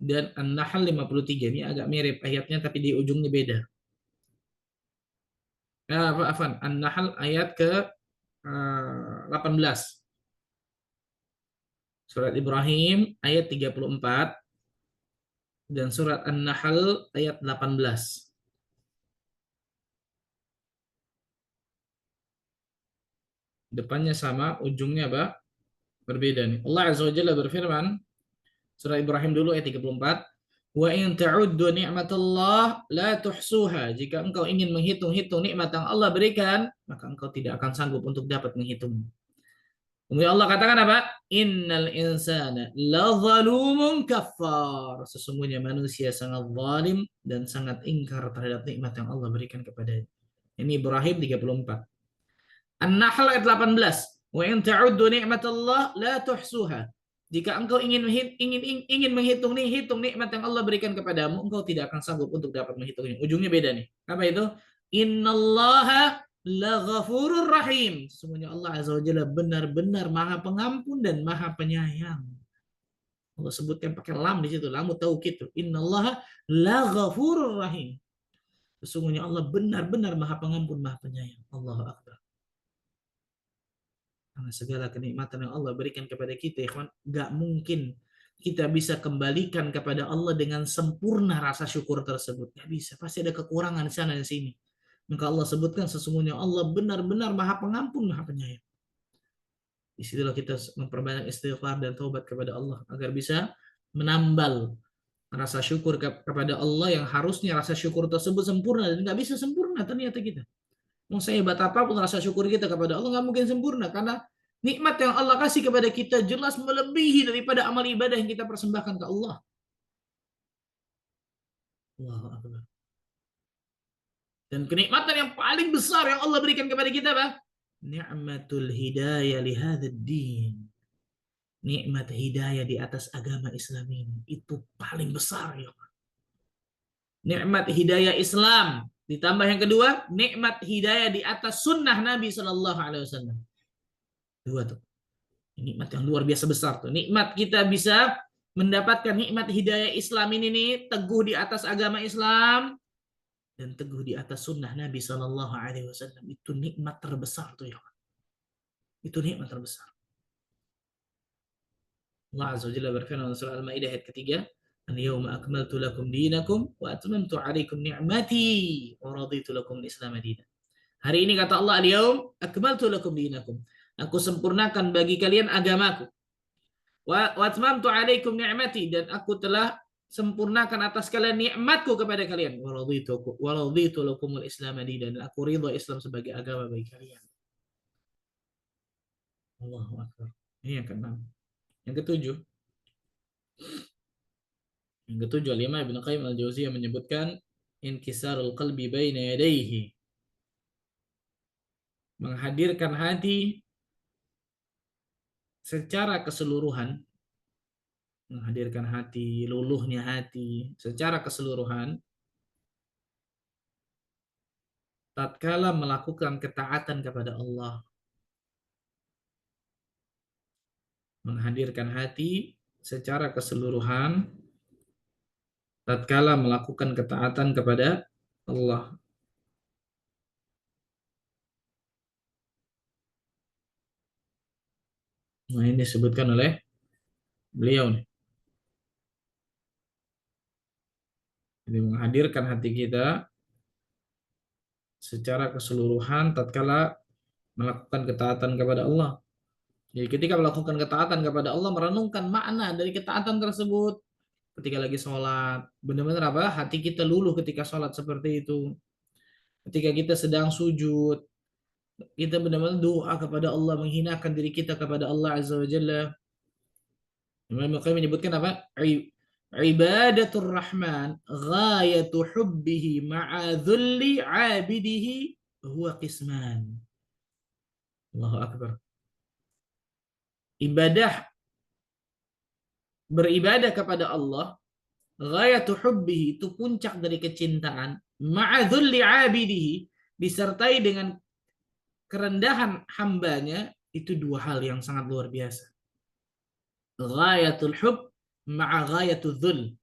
dan An-Nahl 53. Ini agak mirip ayatnya tapi di ujungnya beda. An-Nahl ayat ke 18. Surat Ibrahim ayat 34 dan surat An-Nahl ayat 18. Depannya sama, ujungnya apa? Berbeda nih. Allah Azza wa Jalla berfirman, surah Ibrahim dulu ayat 34, wa in ta'uddu ni'matallah la tuhsuha. Jika engkau ingin menghitung-hitung nikmat yang Allah berikan, maka engkau tidak akan sanggup untuk dapat menghitung. Kemudian Allah katakan apa? Innal insana lazalumun kafar. Sesungguhnya manusia sangat zalim dan sangat ingkar terhadap nikmat yang Allah berikan kepadanya. Ini Ibrahim 34. An-Nahl ayat 18. Wa in ta'uddu ni'matallah la tuhsuha. Jika engkau ingin menghitung nikmat yang Allah berikan kepadamu, engkau tidak akan sanggup untuk dapat menghitungnya. Ujungnya beda nih. Apa itu? Innallaha laghafurur rahim. Sesungguhnya Allah Azza wa Jalla benar-benar Maha Pengampun dan Maha Penyayang. Allah sebutkan pakai lam di situ, lam taukid. Innallaha laghafurur rahim. Sesungguhnya Allah benar-benar Maha Pengampun, Maha Penyayang. Allahu Akbar. Karena segala kenikmatan yang Allah berikan kepada kita, ikhwan, gak mungkin kita bisa kembalikan kepada Allah dengan sempurna rasa syukur tersebut. Gak bisa, pasti ada kekurangan di sana dan sini. Maka Allah sebutkan sesungguhnya Allah benar-benar Maha Pengampun, Maha Penyayang. Disitulah kita memperbanyak istighfar dan taubat kepada Allah agar bisa menambal rasa syukur kepada Allah yang harusnya rasa syukur tersebut sempurna dan nggak bisa sempurna ternyata kita. Mau sehebat apapun rasa syukur kita kepada Allah nggak mungkin sempurna karena nikmat yang Allah kasih kepada kita jelas melebihi daripada amal ibadah yang kita persembahkan ke Allah. Allahu Akbar. Dan kenikmatan yang paling besar yang Allah berikan kepada kita apa? Ni'matul hidayah li hadzal din. Nikmat hidayah di atas agama Islam ini itu paling besar ya. Nikmat hidayah Islam. Ditambah yang kedua, nikmat hidayah di atas sunnah Nabi Shallallahu Alaihi Wasallam. Dua tuh. Nikmat yang luar biasa besar tuh. Nikmat kita bisa mendapatkan nikmat hidayah Islam ini nih, teguh di atas agama Islam dan teguh di atas sunnah Nabi Shallallahu Alaihi Wasallam, itu nikmat terbesar tuh ya. Itu nikmat terbesar. Allah Azza wa Jalla berfirman dalam surah Al-Maidah ayat ketiga, "Al-yawma akmaltu lakum dinakum wa atmamtu 'alaikum ni'mati wa raditu lakum al-Islam dinan." Hari ini kata Allah, "Al-yawm akmaltu lakum dinakum." Aku sempurnakan bagi kalian agamaku. Wa atmamtu 'alaikum ni'mati, dan aku telah sempurnakan atas kalian nikmatku kepada kalian. Wa raditu lakum al-Islam dinan, dan aku ridha Islam sebagai agama bagi kalian. Allahu Akbar. Ini yang keenam. Yang ketujuh, yang ketujuh, Al-Imam Ibnu Qayyim Al-Jauziyah menyebutkan inkisarul qalbi baina yadayhi, menghadirkan hati secara keseluruhan, menghadirkan hati, luluhnya hati secara keseluruhan tatkala melakukan ketaatan kepada Allah, menghadirkan hati secara keseluruhan tatkala melakukan ketaatan kepada Allah. Nah, ini disebutkan oleh beliau nih. Jadi menghadirkan hati kita secara keseluruhan tatkala melakukan ketaatan kepada Allah. Jadi ketika melakukan ketaatan kepada Allah, merenungkan makna dari ketaatan tersebut. Ketika lagi sholat, benar-benar apa? Hati kita luluh ketika sholat seperti itu. Ketika kita sedang sujud, kita benar-benar doa kepada Allah, menghinakan diri kita kepada Allah Azza wa Jalla. Imam Al-Qayyim menyebutkan apa? Ibadatul Rahman ghayatu hubbihi ma'a dhulli 'abidihi huwa qisman. Allahu Akbar. Beribadah kepada Allah, ghayatu hubbihi, itu puncak dari kecintaan, ma'a dhulli 'abidihi, disertai dengan kerendahan hambanya, itu dua hal yang sangat luar biasa. Ghayatul hub ma'a ghayatul dhul,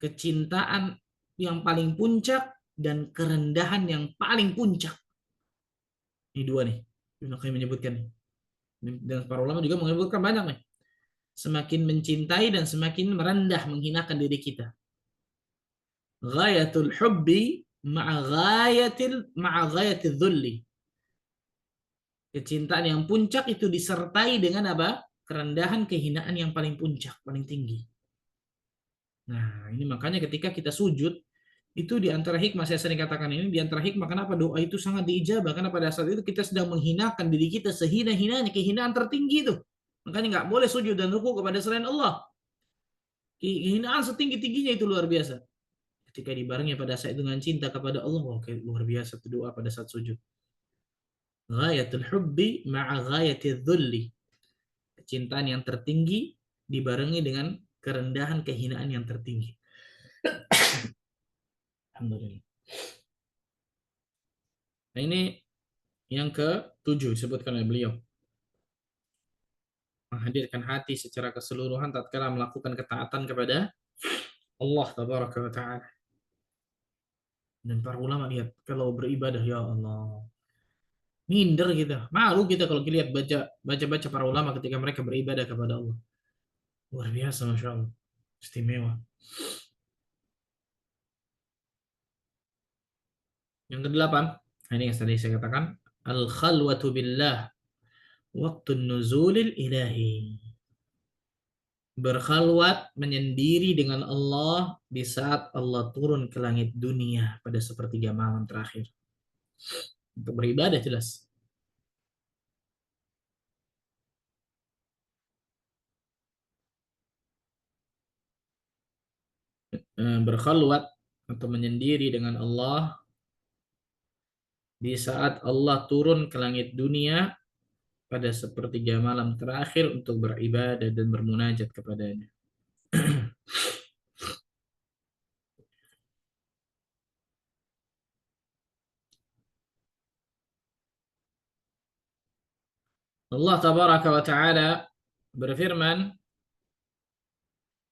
kecintaan yang paling puncak dan kerendahan yang paling puncak. Ini dua nih, Ibnu Qayyim menyebutkan. Dan para ulama juga menyebutkan banyak nih. Semakin mencintai dan semakin merendah, menghinakan diri kita. Ghayatul hubbi ma'a ghayatil dhulli. Kecintaan yang puncak itu disertai dengan apa? Kerendahan, kehinaan yang paling puncak, paling tinggi. Nah, ini makanya ketika kita sujud, itu di antara hikmah, saya sering katakan ini, di antara hikmah kenapa doa itu sangat diijabah, karena pada saat itu kita sedang menghinakan diri kita sehina-hinanya, kehinaan tertinggi itu. Makanya nggak boleh sujud dan ruku kepada selain Allah. Kehinaan setinggi-tingginya itu luar biasa. Ketika dibarengi pada saat itu dengan cinta kepada Allah, wah, luar biasa itu doa pada saat sujud. Ghayatul hubbi ma'a ghayatil dhulli. Kecintaan yang tertinggi dibarengi dengan kerendahan, kehinaan yang tertinggi. Alhamdulillah. Nah, ini yang ke-7 disebutkan oleh beliau. Menghadirkan hati secara keseluruhan tatkala melakukan ketaatan kepada Allah tabaraka wa taala. Dan para ulama lihat kalau beribadah, ya Allah, minder kita, malu kita kalau lihat baca para ulama ketika mereka beribadah kepada Allah. Luar biasa, masya Allah, istimewa. Yang kedelapan, ini yang tadi saya katakan, al khalwatu billah waktu nuzulil ilahi. Berkhalwat, menyendiri dengan Allah di saat Allah turun ke langit dunia pada sepertiga malam terakhir. Untuk beribadah jelas. Berkhalwat atau menyendiri dengan Allah di saat Allah turun ke langit dunia pada sepertiga malam terakhir untuk beribadah dan bermunajat kepadanya. Allah tabaraka wa ta'ala berfirman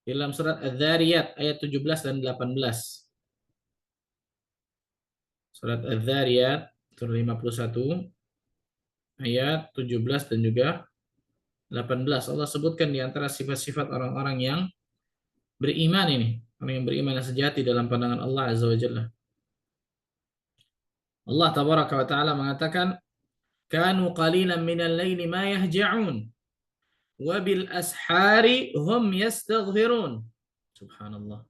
dalam surat Az-Dzariyat ayat 17 dan 18. Surat Az-Dzariyat surah 51 ayat 17 dan juga 18. Allah sebutkan di antara sifat-sifat orang-orang yang beriman ini, orang yang beriman yang sejati dalam pandangan Allah Azza wa Jalla. Allah tabaraka wa taala mengatakan, "Kanu qalilan minal laili ma yahja'un wa bil ashari hum yastaghfirun." Subhanallah.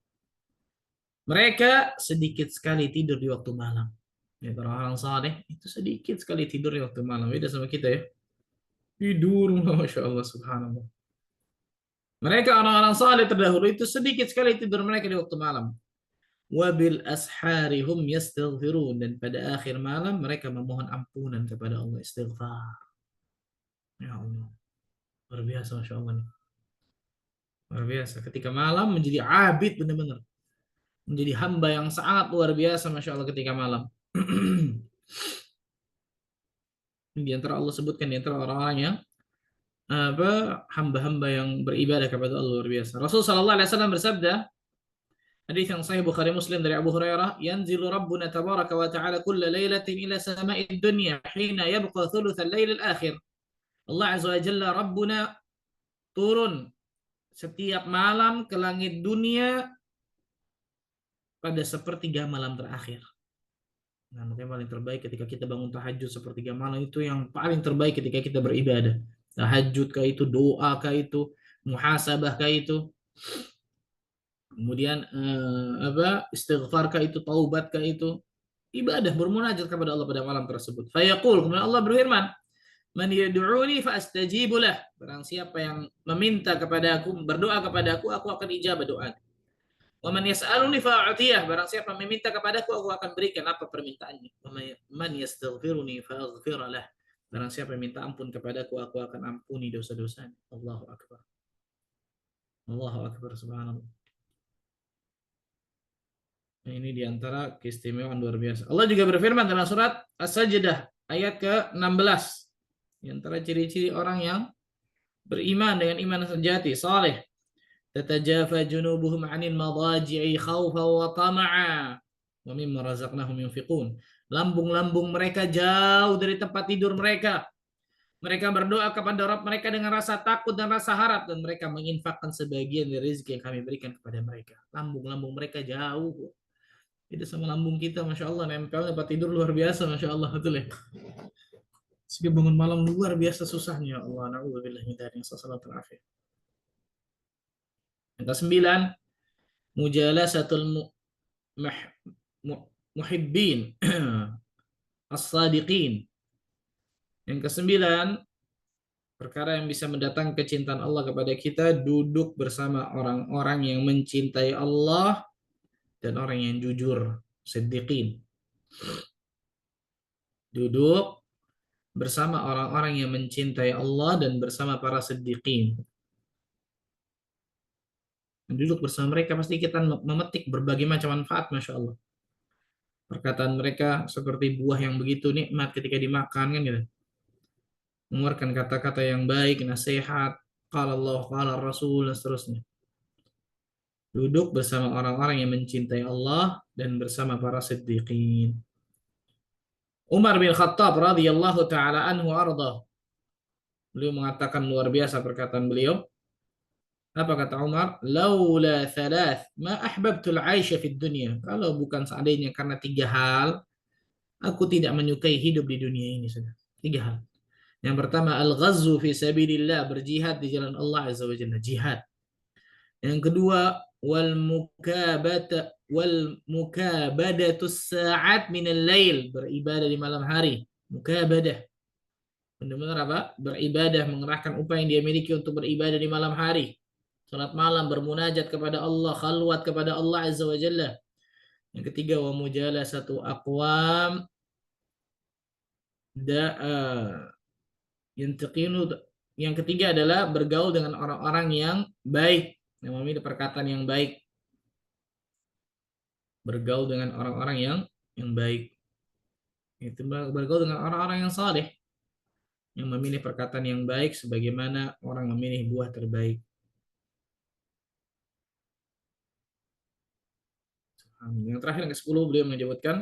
Mereka sedikit sekali tidur di waktu malam. Ya, orang-orang saleh itu sedikit sekali tidur di waktu malam. Beda sama kita ya. Tidur, Masya Allah, subhanallah. Mereka orang-orang saleh terdahulu itu sedikit sekali tidur mereka di waktu malam. Wabil asharihum yastaghfirun, dan pada akhir malam mereka memohon ampunan kepada Allah, istighfar. Ya Allah, luar biasa, Masya Allah. Luar biasa. Ketika malam menjadi abid benar-benar. Menjadi hamba yang sangat luar biasa, Masya Allah, ketika malam. Di antara Allah sebutkan di antara orang-orang yang hamba-hamba yang beribadah kepada Allah luar biasa. Rasul sallallahu alaihi wasallam bersabda, hadis yang sahih Bukhari Muslim dari Abu Hurairah, yanzilu Rabbuna tabaraka wa ta'ala kulla lailatin ila sama'id dunya hina yabqa thuluth al-lail al-akhir. Allah azza wa jalla Rabbuna turun setiap malam ke langit dunia pada sepertiga malam terakhir. Nah, makanya paling terbaik ketika kita bangun tahajud sepertiga malam itu yang paling terbaik ketika kita beribadah. Tahajud kah itu, doa kah itu, muhasabah kah itu, kemudian istighfar kah itu, taubat kah itu, ibadah bermunajat kepada Allah pada malam tersebut. Fayaqul, kemudian Allah berfirman, man yad'uni fa astajibu lah. Barang siapa yang meminta kepada aku, berdoa kepada aku akan ijabah doa. Wa man yas'aluni fa'atiyah, barang siapa meminta kepadaku aku akan berikan apa permintaannya. Wa man yastaghfiruni fa'aghfir lah, barang siapa yang minta ampun kepadaku aku akan ampuni dosa-dosanya. Allahu akbar. Allahu akbar, subhanallah. Nah, ini diantara keistimewaan luar biasa. Allah juga berfirman dalam surat As-Sajdah ayat ke-16. Di antara ciri-ciri orang yang beriman dengan iman sejati, saleh. Tatajafa junubuhum 'anil madaji'i khawfa wa tama'a wa mimma razaqnahum yunfiqun. Lambung-lambung mereka jauh dari tempat tidur mereka. Mereka berdoa kepada Rabb mereka dengan rasa takut dan rasa harap, dan mereka menginfakkan sebagian dari rezeki yang kami berikan kepada mereka. Lambung-lambung mereka jauh. Beda sama lambung kita, Masya Allah, nempel tempat tidur luar biasa, Masya Allah, betul ya. Sehingga bangun malam luar biasa susahnya. Allah, na'udzubillah min dzalik, sallallahu alaihi. Yang ke-9, mujalasatul muhibbin as-sadiqin. Yang ke-9, perkara yang bisa mendatangkan kecintaan Allah kepada kita, duduk bersama orang-orang yang mencintai Allah dan orang yang jujur, siddiqin. Duduk bersama orang-orang yang mencintai Allah dan bersama para siddiqin. Duduk bersama mereka pasti kita memetik berbagai macam manfaat, Masya Allah. Perkataan mereka seperti buah yang begitu nikmat ketika dimakan, kan gitu. Mengeluarkan kata-kata yang baik, nasihat, qala Allah, qala Rasul, dan seterusnya. Duduk bersama orang-orang yang mencintai Allah dan bersama para siddiqin. Umar bin Khattab radhiyallahu taala anhu arda. Beliau mengatakan, luar biasa perkataan beliau. Apa kata Umar? Laula thalath ma ahbabtul aisha fid dunya. Kalau bukan seandainya karena 3 hal, aku tidak menyukai hidup di dunia ini sudah. 3 hal. Yang pertama, al-ghazwu fi sabilillah, berjihad di jalan Allah azza wa jalla, jihad. Yang kedua, wal mukabadatus sa'at minal lail, beribadah di malam hari. Mukabadah. Benar-benar apa? Beribadah, mengerahkan upaya yang dia miliki untuk beribadah di malam hari. Salat malam, bermunajat kepada Allah, khalwat kepada Allah azza wa jalla. Yang ketiga, wa mujalasatu aqwam yang ketiga adalah bergaul dengan orang-orang yang baik, yang memiliki perkataan yang baik. Bergaul dengan orang-orang yang baik. Itu bergaul dengan orang-orang yang saleh, yang memilih perkataan yang baik sebagaimana orang memilih buah terbaik. Yang terakhir yang ke-10 beliau menyebutkan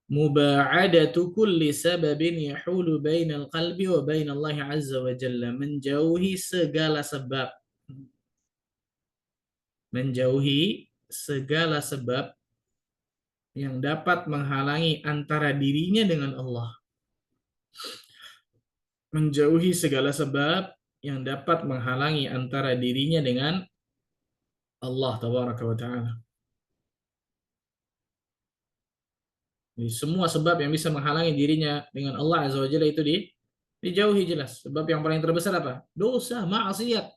muba'adatu kulli sababin yahulu bainal qalbi wa bainallahi azza wa jalla, menjauhi segala sebab, menjauhi segala sebab yang dapat menghalangi antara dirinya dengan Allah, menjauhi segala sebab yang dapat menghalangi antara dirinya dengan Allah tabaraka wa taala. Jadi semua sebab yang bisa menghalangi dirinya dengan Allah azza wa jalla itu dijauhi jelas. Sebab yang paling terbesar apa? Dosa, maksiat.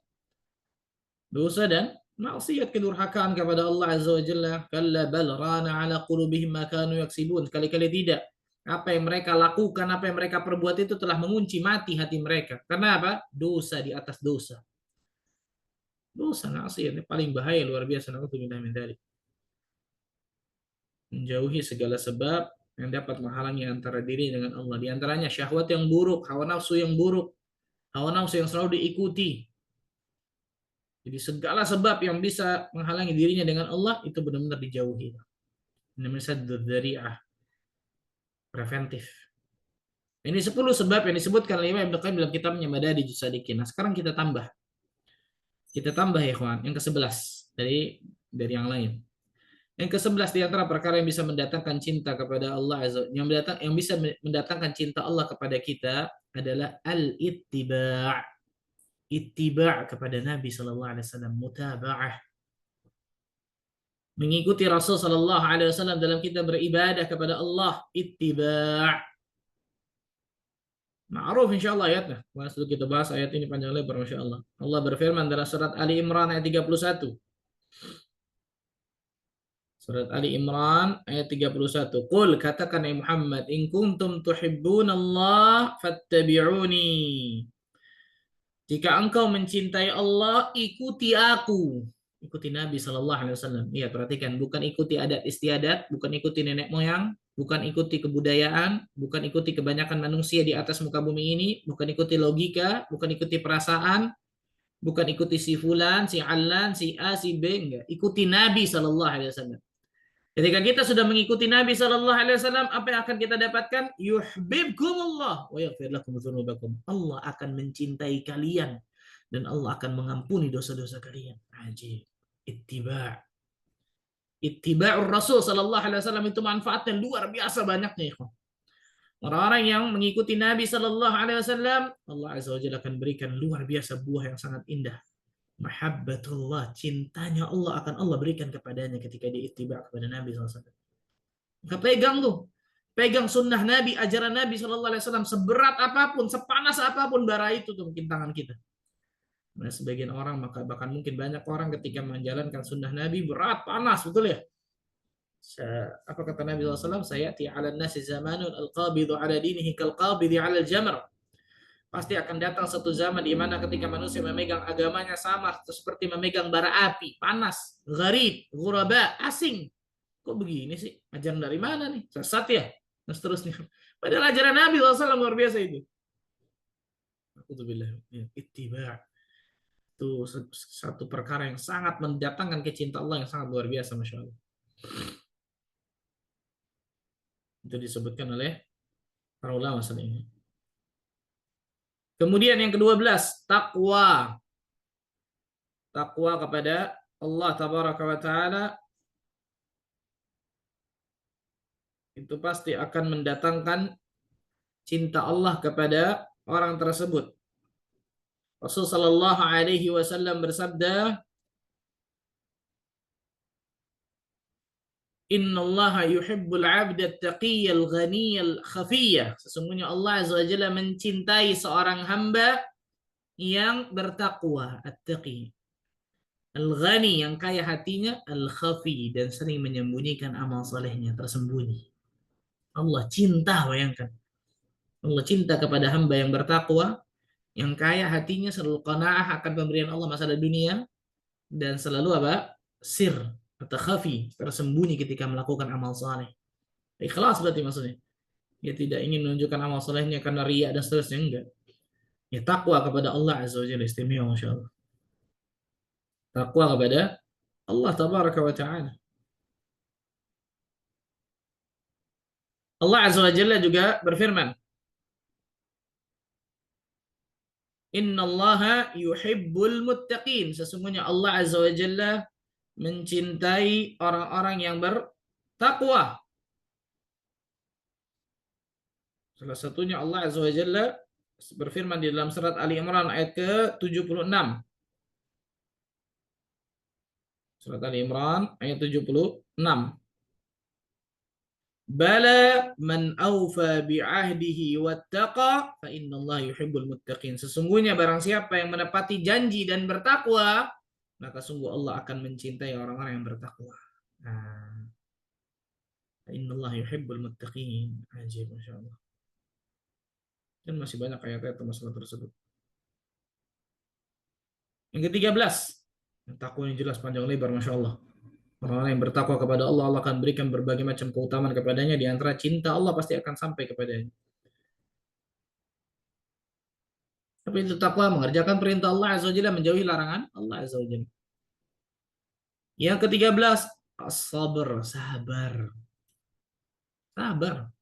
Dosa dan maksiat, kedurhakaan kepada Allah azza wa jalla. Kalla bal rana ala qulubihim ma kanu yaksibun. Sekali-kali tidak. Apa yang mereka lakukan, apa yang mereka perbuat itu telah mengunci mati hati mereka. Karena apa? Dosa di atas dosa. Dosa, maksiat ini paling bahaya, luar biasa. Na'udzubillah min dzalik. Menjauhi segala sebab yang dapat menghalangi antara diri dengan Allah. Di antaranya syahwat yang buruk, hawa nafsu yang buruk, hawa nafsu yang selalu diikuti. Jadi segala sebab yang bisa menghalangi dirinya dengan Allah itu benar-benar dijauhi. Ini saddu dzari'ah, preventif. Ini 10 sebab yang disebutkan oleh Imam Ibnu Qayyim dalam kitabnya Madadij Sadiqin. Nah, sekarang kita tambah. Kita tambah ya, kawan. Yang ke-11 dari yang lain. Yang ke-11 di antara perkara yang bisa mendatangkan cinta kepada Allah Azza, yang bisa mendatangkan cinta Allah kepada kita adalah al-ittiba'. Ittiba' kepada Nabi sallallahu alaihi wasallam, mutaba'ah. Mengikuti Rasul sallallahu alaihi wasallam dalam kita beribadah kepada Allah, ittiba'. Ma'ruf insyaallah ayatnya. Lalu kita bahas ayat ini panjang lebar masyaallah. Allah berfirman dalam surat Ali Imran ayat 31. Surat Ali Imran ayat 31. Qul, katakan ya Muhammad, in kuntum tuhibbunallah fattabi'uni. Jika engkau mencintai Allah, ikuti aku. Ikuti Nabi sallallahu alaihi wasallam. Iya, perhatikan, bukan ikuti adat istiadat, bukan ikuti nenek moyang, bukan ikuti kebudayaan, bukan ikuti kebanyakan manusia di atas muka bumi ini, bukan ikuti logika, bukan ikuti perasaan, bukan ikuti si fulan, si alan, si A, si B, enggak. Ikuti Nabi sallallahu alaihi wasallam. Ketika kita sudah mengikuti Nabi Shallallahu Alaihi Wasallam, apa yang akan kita dapatkan? Yuhibbukumullah wa yaghfir lakum dzunubakum. Allah akan mencintai kalian dan Allah akan mengampuni dosa-dosa kalian. Ajib. Ittiba'. Ittiba'ur Rasul Shallallahu Alaihi Wasallam itu manfaatnya luar biasa banyaknya, ya. Orang-orang yang mengikuti Nabi Shallallahu Alaihi Wasallam, Allah Azza wa Jalla akan berikan luar biasa buah yang sangat indah. Mahabbatullah, cintanya Allah akan Allah berikan kepadanya ketika dia ittiba kepada Nabi SAW. Maka pegang tuh, pegang sunnah Nabi, ajaran Nabi SAW, seberat apapun, sepanas apapun bara itu tuh mungkin tangan kita. Nah, sebagian orang, maka bahkan mungkin banyak orang ketika menjalankan sunnah Nabi berat, panas, betul ya? Apa kata Nabi SAW? Sayati ala nasi zamanun al-qabidu ala dinihi kal-qabidi ala al-jamr. Pasti akan datang satu zaman di mana ketika manusia memegang agamanya sama seperti memegang bara api, panas, gharib, ghuraba, asing. Kok begini sih? Ajaran dari mana nih? Sesat ya? Dan seterusnya. Padahal ajaran Nabi SAW luar biasa itu. Alhamdulillah. Ittiba'. Itu satu perkara yang sangat mendatangkan kecintaan Allah yang sangat luar biasa, Masya Allah. Itu disebutkan oleh para ulama saat ini. Kemudian yang ke-12, takwa. Takwa kepada Allah tabaraka wa taala itu pasti akan mendatangkan cinta Allah kepada orang tersebut. Rasul sallallahu alaihi wasallam bersabda, "Innallaha yuhibbul 'abda at-taqiyyal ghaniyyal khafiyyah." Sesungguhnya Allah azza wa jalla mencintai seorang hamba yang bertakwa, at-taqi. Al-ghani yang kaya hatinya, al-khafi dan sering menyembunyikan amal salehnya tersembunyi. Allah cinta, bayangkan. Allah cinta kepada hamba yang bertakwa, yang kaya hatinya, selalu qanaah akan pemberian Allah masalah dunia, dan selalu apa? Sir atau khafi, tersembunyi ketika melakukan amal saleh. Ikhlas berarti maksudnya. Dia tidak ingin menunjukkan amal salehnya karena riya dan seterusnya, enggak. Ya takwa kepada Allah azza wa jalla, istimewa masyaallah. Takwa kepada Allah tabaraka wa taala. Allah Azza wa Jalla juga berfirman, Innallaha yuhibbul muttaqin. Sesungguhnya Allah Azza wa Jalla mencintai orang-orang yang bertakwa. Salah satunya Allah Azza wa Jalla berfirman di dalam surat Ali Imran ayat ke-76. Surat Ali Imran ayat 76. Bala man awfa bi'ahdihi wattaqa fa innallaha yuhibbul muttaqin. Sesungguhnya barang siapa yang menepati janji dan bertakwa, maka sungguh Allah akan mencintai orang-orang yang bertakwa. Nah, fa innallaha yuhibbul muttaqin. Ajib, masyaallah. Dan masih banyak ayat-ayat masalah tersebut. Yang ke-13, yang takwa yang jelas panjang lebar, masya Allah. Orang-orang yang bertakwa kepada Allah, Allah akan berikan berbagai macam keutamaan kepadanya. Di antara cinta Allah pasti akan sampai kepadanya. Tapi itu takwa mengerjakan perintah Allah Azza wa Jalla, menjauhi larangan Allah Azza wa Jalla. Yang ke-13, as-sabr, sabar. Sabar.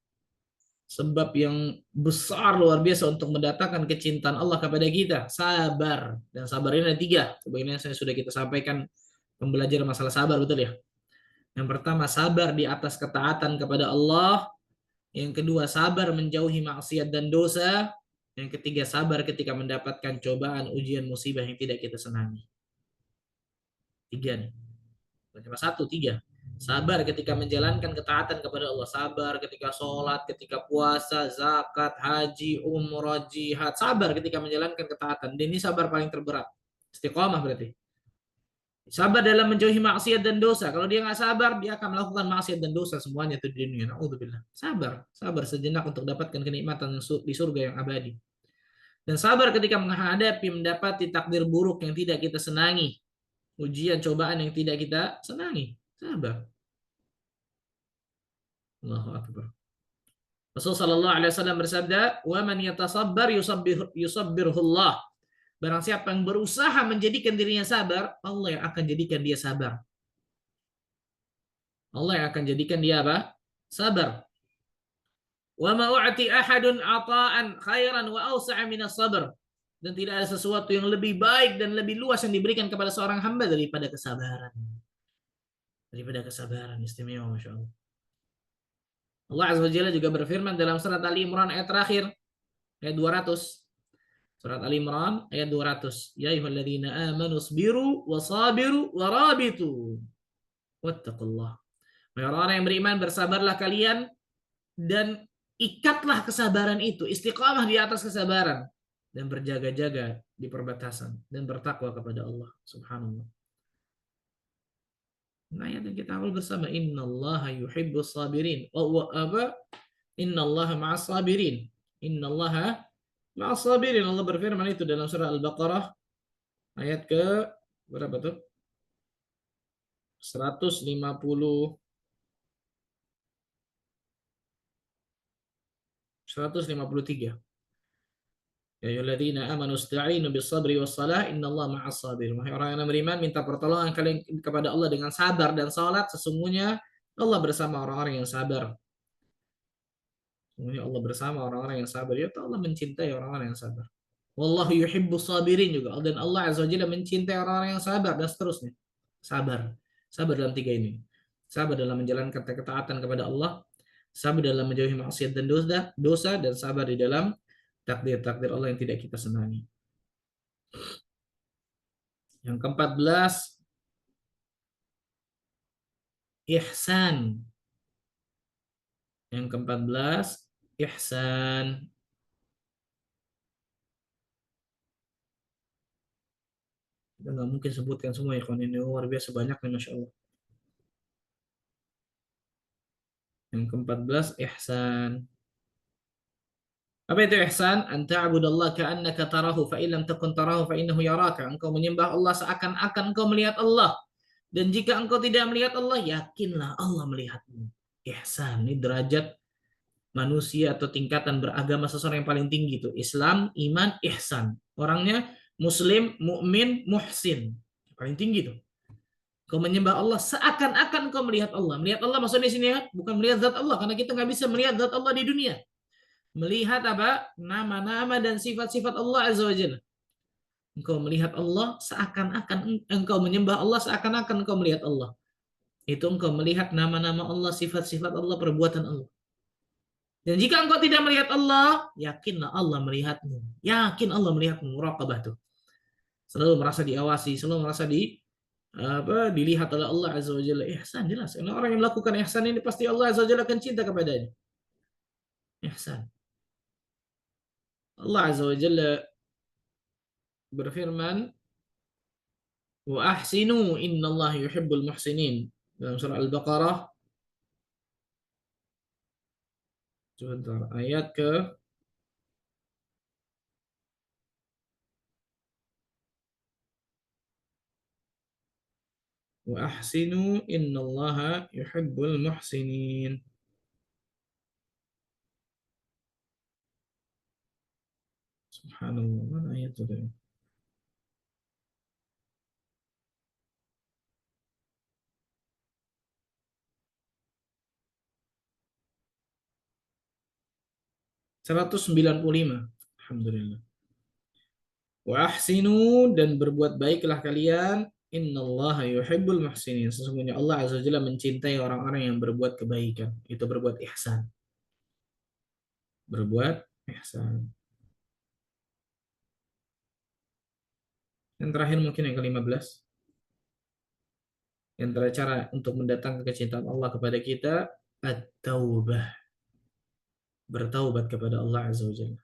Sebab yang besar luar biasa untuk mendatangkan kecintaan Allah kepada kita. Sabar. Dan sabar ini ada 3. Sebagaimana saya sudah kita sampaikan pembelajaran masalah sabar, betul ya? Yang pertama, sabar di atas ketaatan kepada Allah. Yang kedua, sabar menjauhi maksiat dan dosa. Yang ketiga, sabar ketika mendapatkan cobaan, ujian, musibah yang tidak kita senangi. 3 nih. Cuma 1, 3. Sabar ketika menjalankan ketaatan kepada Allah. Sabar ketika sholat, ketika puasa, zakat, haji, umrah, jihad. Sabar ketika menjalankan ketaatan. Dan ini sabar paling terberat. Istiqomah berarti. Sabar dalam menjauhi maksiat dan dosa. Kalau dia nggak sabar, dia akan melakukan maksiat dan dosa semuanya itu di dunia. Na'udzubillah. Sabar. Sabar sejenak untuk dapatkan kenikmatan di surga yang abadi. Dan sabar ketika menghadapi, mendapati takdir buruk yang tidak kita senangi. Ujian, cobaan yang tidak kita senangi. Sabar. Allahu Akbar. Rasulullah sallallahu alaihi wasallam bersabda, "Wa man yatasabbar yusabbirhullah." Barang siapa yang berusaha menjadikan dirinya sabar, Allah yang akan jadikan dia sabar. Allah yang akan jadikan dia apa? Sabar. Wa ma u'ti ahadun ata'an khairan wa awsa'a min as-sabr. Dan tidak ada sesuatu yang lebih baik dan lebih luas yang diberikan kepada seorang hamba daripada kesabaran. Daripada kesabaran, istimewa, Masya Allah. Allah Azza wa Jalla juga berfirman dalam surat Ali Imran ayat terakhir, ayat 200. Surat Ali Imran ayat 200. Ya ayyuhalladzina amanu sabiru wasabiru warabitu wattaqullah. Orang-orang yang beriman, bersabarlah kalian dan ikatlah kesabaran itu, istiqamah di atas kesabaran dan berjaga-jaga di perbatasan dan bertakwa kepada Allah Subhanallah. Nah, ayat yang kita awal bersama, innallaha yuhibbus sabirin. Innallaha ma'as sabirin. Innallaha ma'as sabirin. Allah berfirman itu dalam surah Al-Baqarah ayat ke berapa tuh? 153. Ya ayyuhalladzina amanu ista'inu bis-sabri was-salah innallaha ma'as sabirin. Wahai orang yang beriman, minta pertolongan kalian kepada Allah dengan sabar dan salat, sesungguhnya Allah bersama orang-orang yang sabar. Sesungguhnya Allah bersama orang-orang yang sabar. Ya Allah mencintai orang-orang yang sabar. Wallahu yuhibbus sabirin juga. Dan Allah Azza wa Jalla mencintai orang-orang yang sabar dan seterusnya. Sabar. Sabar dalam 3 ini. Sabar dalam menjalankan ketaatan kepada Allah, sabar dalam menjauhi maksiat dan dosa, dan sabar di dalam takdir-takdir Allah yang tidak kita senangi. Yang ke-14, ihsan. Yang ke-14, ihsan. Kita nggak mungkin sebutkan semua ya, ini luar biasa banyak nih, Masya Allah. Yang ke-14, ihsan. Apa itu ihsan? An ta'budallaha ka'annaka tarahu fa illam takun tarahu fa innahu yaraka. Engkau menyembah Allah seakan-akan engkau melihat Allah. Dan jika engkau tidak melihat Allah, yakinlah Allah melihatmu. Ihsan, ini derajat manusia atau tingkatan beragama seseorang yang paling tinggi itu. Islam, iman, ihsan. Orangnya muslim, mukmin, muhsin. Paling tinggi itu. Kau menyembah Allah seakan-akan kau melihat Allah. Melihat Allah maksudnya di sini ya, bukan melihat zat Allah, karena kita nggak bisa melihat zat Allah di dunia. Melihat apa? Nama-nama dan sifat-sifat Allah Azza wa Jalla. Engkau melihat Allah seakan-akan engkau menyembah Allah seakan-akan engkau melihat Allah. Itu engkau melihat nama-nama Allah, sifat-sifat Allah, perbuatan Allah. Dan jika engkau tidak melihat Allah, yakinlah Allah melihatmu. Yakin Allah melihatmu. Muraqabah tuh. Selalu merasa diawasi, selalu merasa dilihat oleh Allah Azza wa Jalla. Ihsan jelas. Karena orang yang melakukan ihsan ini pasti Allah Azza wa Jalla akan cinta kepadanya. Ihsan. Allah Azza wa Jalla berfirman, "Wa ahsinu innallaha yuhibbul muhsinin." Dalam surah Al-Baqarah, sebentar, ayat ke wa ahsinu innallaha yuhibbul muhsinin. Subhanallah, mana ayat itu tadi? 195. Alhamdulillah. Wa ahsinu, dan berbuat baiklah kalian. Innallaha yuhibbul muhsinin. Sesungguhnya Allah Azza wa Jalla mencintai orang-orang yang berbuat kebaikan. Itu berbuat ihsan. Berbuat ihsan. Yang terakhir mungkin yang ke-15. Di antara cara untuk mendatangkan kecintaan Allah kepada kita, at-taubah. Bertaubat kepada Allah Azza wa Jalla.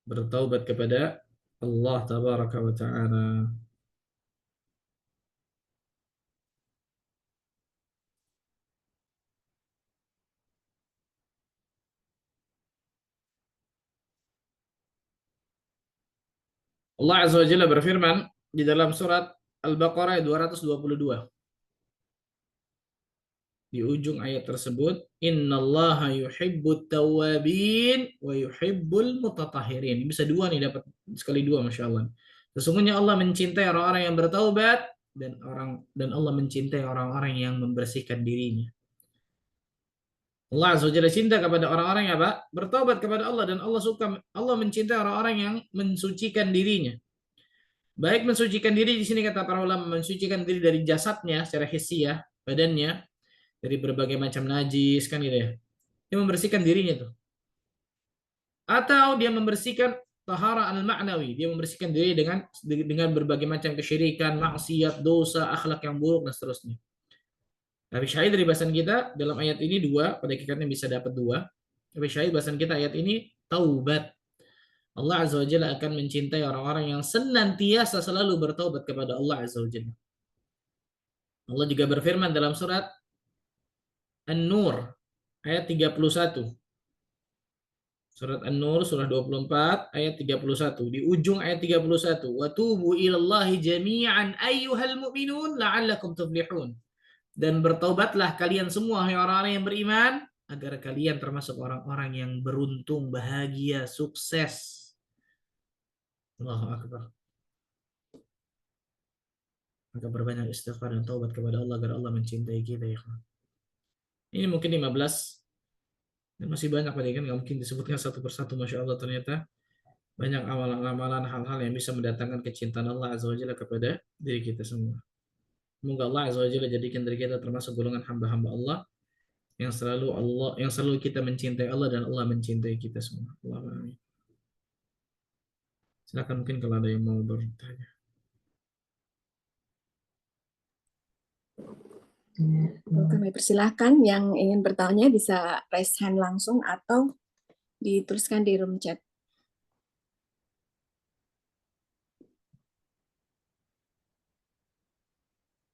Bertaubat kepada Allah Tabaraka wa Ta'ala. Allah Azza wa Jalla berfirman di dalam surat Al-Baqarah 222. Di ujung ayat tersebut, innallaha yuhibbut tawwabin wa yuhibbul mutatahhirin. Bisa dua nih, dapat sekali dua, Masya Allah. Sesungguhnya Allah mencintai orang-orang yang bertaubat, dan Allah mencintai orang-orang yang membersihkan dirinya. Allah Azza wa Jalla cinta kepada orang-orang yang bertaubat kepada Allah, dan Allah mencintai orang-orang yang mensucikan dirinya. Baik mensucikan diri di sini kata para ulama, mensucikan diri dari jasadnya secara hissiyah, badannya, dari berbagai macam najis kan gitu ya. Dia membersihkan dirinya tuh. Atau dia membersihkan tahara al-ma'nawi, dia membersihkan diri dengan berbagai macam kesyirikan, maksiat, dosa, akhlak yang buruk dan seterusnya. Tapi syahid dari bahasan kita dalam ayat ini dua, pada hakikatnya bisa dapat dua. Tapi syahid bahasan kita ayat ini taubat. Allah Azza wa Jalla akan mencintai orang-orang yang senantiasa selalu bertaubat kepada Allah Azza wa Jalla. Allah juga berfirman dalam surat An-Nur ayat 31. Surat An-Nur surah 24 ayat 31. Di ujung ayat 31, "Wa tubu ilallahi jami'an ayyuhal mu'minun la'allakum tuflihun." Dan bertaubatlah kalian semua hai orang-orang yang beriman agar kalian termasuk orang-orang yang beruntung, bahagia, sukses. Allahu akbar. Maka berbanyak istighfar dan taubat kepada Allah agar Allah mencintai kita ya. Ini mungkin 15. Dan masih banyak tadi kan, nggak mungkin disebutkan satu persatu. Masya Allah, ternyata banyak amalan-amalan, hal-hal yang bisa mendatangkan kecintaan Allah Azza wa Jalla kepada diri kita semua. Semoga Allah Azza wa Jalla jadikan diri kita termasuk golongan hamba-hamba Allah yang selalu kita mencintai Allah dan Allah mencintai kita semua. Allahumma amin. Silakan mungkin kalau ada yang mau bertanya. Kami persilahkan yang ingin bertanya bisa raise hand langsung atau dituliskan di room chat.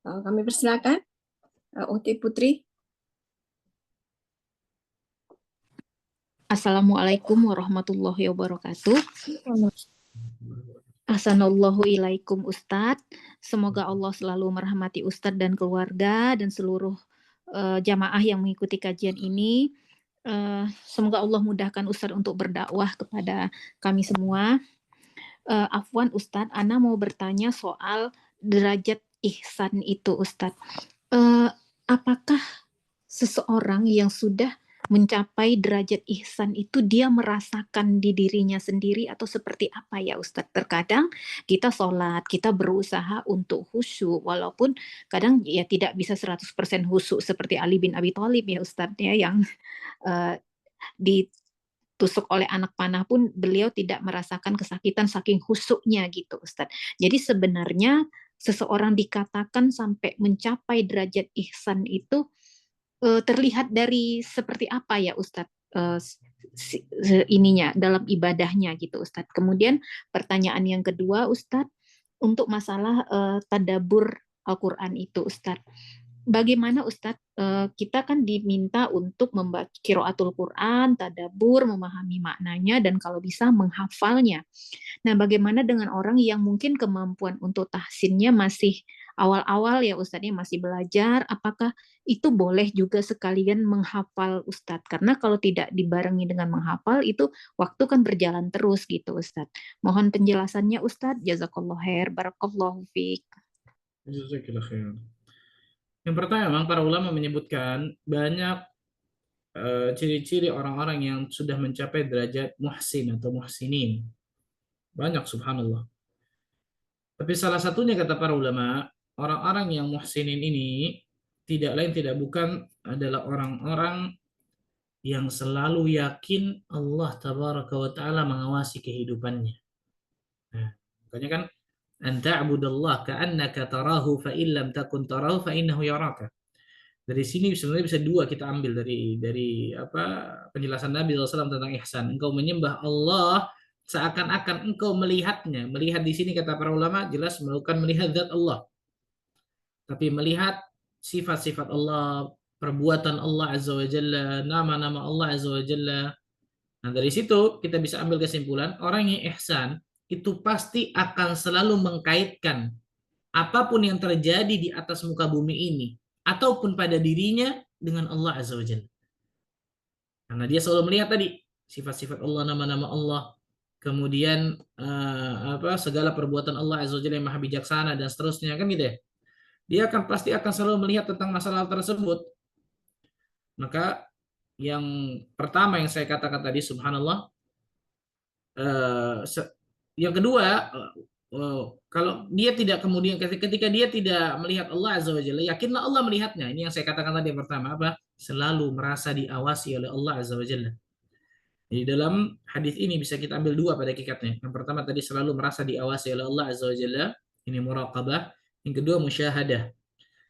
Kami persilahkan, Uti Putri. Assalamualaikum warahmatullahi wabarakatuh. Ahsanallahu ilaikum Ustadz. Semoga Allah selalu merahmati Ustadz dan keluarga dan seluruh jamaah yang mengikuti kajian ini. Semoga Allah mudahkan Ustadz untuk berdakwah kepada kami semua. Afwan Ustadz, Ana mau bertanya soal derajat ihsan itu, Ustadz, apakah seseorang yang sudah mencapai derajat ihsan itu dia merasakan di dirinya sendiri atau seperti apa ya Ustadz? Terkadang kita sholat, kita berusaha untuk khusyuk, walaupun kadang ya tidak bisa 100% khusyuk seperti Ali bin Abi Thalib ya Ustadz ya, yang ditusuk oleh anak panah pun beliau tidak merasakan kesakitan saking khusyuknya gitu Ustadz. Jadi sebenarnya seseorang dikatakan sampai mencapai derajat ihsan itu terlihat dari seperti apa ya Ustadz, ininya dalam ibadahnya gitu Ustadz. Kemudian pertanyaan yang kedua Ustadz, untuk masalah tadabbur Al-Quran itu Ustadz. Bagaimana Ustadz, kita kan diminta untuk membaca qiraatul Quran, tadabbur, memahami maknanya, dan kalau bisa menghafalnya. Nah, bagaimana dengan orang yang mungkin kemampuan untuk tahsinnya masih awal-awal ya Ustadz, masih belajar, apakah itu boleh juga sekalian menghafal Ustadz? Karena kalau tidak dibarengi dengan menghafal, itu waktu kan berjalan terus gitu Ustadz. Mohon penjelasannya Ustadz. Jazakallah khair, barakallahu fiik. Jazakallah khair. Yang pertama, memang para ulama menyebutkan banyak ciri-ciri orang-orang yang sudah mencapai derajat muhsin atau muhsinin. Banyak, subhanallah. Tapi salah satunya kata para ulama, orang-orang yang muhsinin ini tidak lain tidak bukan adalah orang-orang yang selalu yakin Allah tabaraka wa ta'ala mengawasi kehidupannya. Nah, makanya kan an ta'budallah ka'annaka tarahu fa in lam takun tarahu fa innahu yaraka. Dari sini sebenarnya bisa dua kita ambil dari apa penjelasan Nabi SAW tentang ihsan. Engkau menyembah Allah seakan-akan engkau melihatnya. Melihat di sini kata para ulama jelas bukan melihat zat Allah, tapi melihat sifat-sifat Allah, perbuatan Allah Azza wa Jalla, nama-nama Allah Azza wa Jalla. Nah, dari situ kita bisa ambil kesimpulan, orang yang ihsan itu pasti akan selalu mengkaitkan apapun yang terjadi di atas muka bumi ini ataupun pada dirinya dengan Allah Azza wa Jalla. Karena dia selalu melihat tadi sifat-sifat Allah, nama-nama Allah, kemudian segala perbuatan Allah Azza wa Jalla yang maha bijaksana dan seterusnya, kan gitu ya. Dia pasti akan selalu melihat tentang masalah tersebut. Maka yang pertama yang saya katakan tadi, subhanallah, yang kedua, kalau dia tidak kemudian ketika dia tidak melihat Allah Azza wa Jalla, yakinlah Allah melihatnya. Ini yang saya katakan tadi yang pertama, apa? Selalu merasa diawasi oleh Allah Azza wa Jalla. Jadi dalam hadis ini bisa kita ambil dua pada hakikatnya. Yang pertama tadi selalu merasa diawasi oleh Allah Azza wa Jalla, ini muraqabah. Yang kedua musyahadah.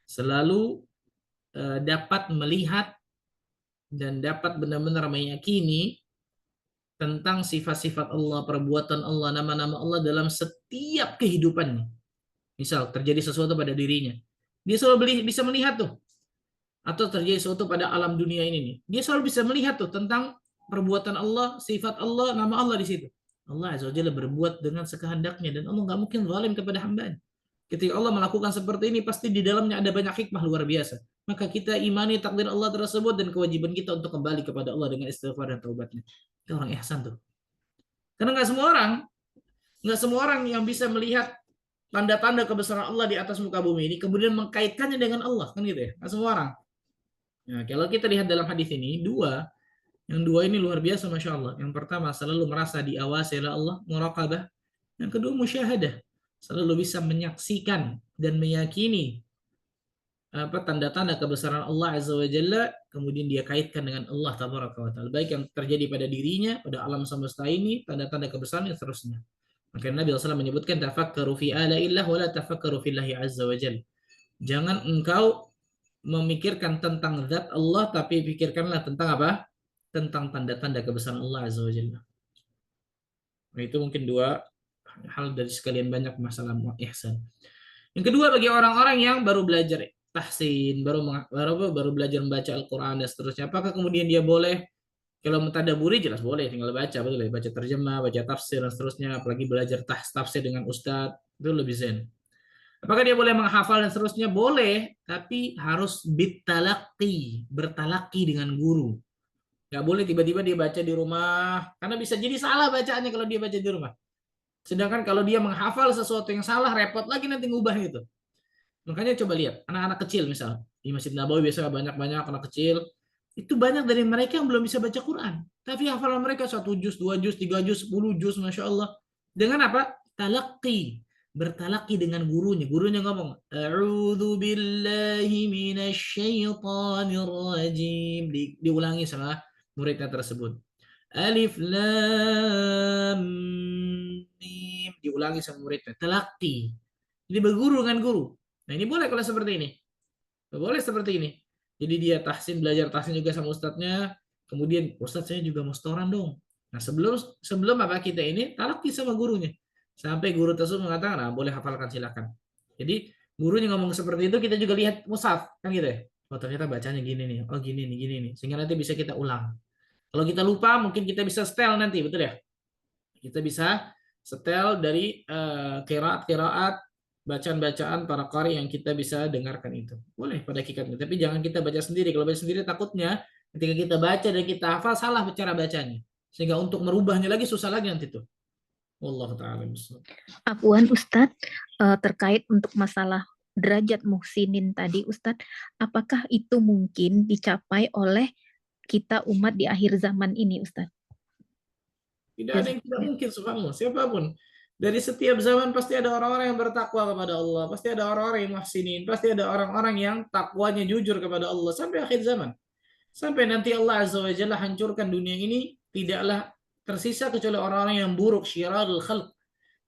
Selalu dapat melihat dan dapat benar-benar meyakini tentang sifat-sifat Allah, perbuatan Allah, nama-nama Allah dalam setiap kehidupannya. Misal terjadi sesuatu pada dirinya, dia selalu bisa melihat tuh. Atau terjadi sesuatu pada alam dunia ini nih, dia selalu bisa melihat tuh tentang perbuatan Allah, sifat Allah, nama Allah di situ. Allah Azza wa Jalla berbuat dengan sekehendaknya dan Allah nggak mungkin zalim kepada hambanya. Ketika Allah melakukan seperti ini, pasti di dalamnya ada banyak hikmah luar biasa. Maka kita imani takdir Allah tersebut dan kewajiban kita untuk kembali kepada Allah dengan istighfar dan taubatnya. Itu orang ihsan tuh. Karena nggak semua orang yang bisa melihat tanda-tanda kebesaran Allah di atas muka bumi ini kemudian mengkaitkannya dengan Allah, kan gitu ya? Nggak semua orang. Nah, kalau kita lihat dalam hadis ini yang dua ini luar biasa, masya Allah. Yang pertama selalu merasa diawasi oleh Allah, muraqabah. Yang kedua musyahadah, selalu bisa menyaksikan dan meyakini tanda-tanda kebesaran Allah Azza wa Jalla, kemudian dia kaitkan dengan Allah Tabaraka wa Ta'ala, baik yang terjadi pada dirinya, pada alam semesta ini, tanda-tanda kebesaran dan seterusnya. Maka Nabi SAW menyebutkan tafakkaru fi alaillah wa la tafakkaru fillahi Azza wa Jalla. Jangan engkau memikirkan tentang zat Allah, tapi pikirkanlah tentang apa? Tentang tanda-tanda kebesaran Allah Azza wa Jalla. Nah, itu mungkin dua hal dari sekalian banyak masalah ihsan. Yang kedua, bagi orang-orang yang baru belajar tahsin, baru belajar membaca Al-Quran dan seterusnya, apakah kemudian dia boleh, kalau mentadaburi jelas boleh, tinggal baca, betul ya, baca terjemah, baca tafsir dan seterusnya, apalagi belajar tafsir dengan ustadz, itu lebih zen. Apakah dia boleh menghafal dan seterusnya? Boleh, tapi harus bertalaki dengan guru. Nggak boleh tiba-tiba dia baca di rumah, karena bisa jadi salah bacaannya kalau dia baca di rumah. Sedangkan kalau dia menghafal sesuatu yang salah, repot lagi nanti ngubah itu. Makanya coba lihat anak-anak kecil misal di Masjid Nabawi biasanya banyak-banyak anak kecil, itu banyak dari mereka yang belum bisa baca Quran, tapi hafalan mereka 1 juz, 2 juz, 3 juz, 10 juz, masya Allah. Dengan apa? Talaqi, bertalaqi dengan gurunya. Gurunya ngomong, A'udzu billahi minasyaitonir rajim. Diulangi sama muridnya tersebut. Alif lam mim, diulangi sama muridnya. Talaqi. Jadi berguru dengan guru. Nah ini boleh kalau seperti ini. Boleh seperti ini. Jadi dia belajar tahsin juga sama ustadznya. Kemudian ustadz saya juga mau setoran dong. Nah sebelum apa kita ini talaki sama gurunya. Sampai guru tersebut mengatakan, nah, boleh hafalkan silakan. Jadi gurunya ngomong seperti itu, kita juga lihat mushaf kan gitu ya. Oh ternyata bacanya gini nih. Oh gini nih, gini nih. Sehingga nanti bisa kita ulang. Kalau kita lupa mungkin kita bisa setel nanti, betul ya? Kita bisa setel dari qiraat-qiraat, bacaan-bacaan para qari yang kita bisa dengarkan itu. Boleh pada hakikatnya, tapi jangan kita baca sendiri. Kalau baca sendiri takutnya ketika kita baca dan kita hafal salah cara bacanya. Sehingga untuk merubahnya lagi susah lagi nanti tuh. Wallahu taala bishawab. Afwan Ustadz, terkait untuk masalah derajat muhsinin tadi Ustadz, apakah itu mungkin dicapai oleh kita umat di akhir zaman ini Ustadz? Tidak ada yang tidak mungkin, subhanallah. Siapapun. Dari setiap zaman pasti ada orang-orang yang bertakwa kepada Allah. Pasti ada orang-orang yang muhsinin. Pasti ada orang-orang yang takwanya jujur kepada Allah. Sampai akhir zaman. Sampai nanti Allah Azza wa Jalla hancurkan dunia ini, tidaklah tersisa kecuali orang-orang yang buruk, syirarul khalq.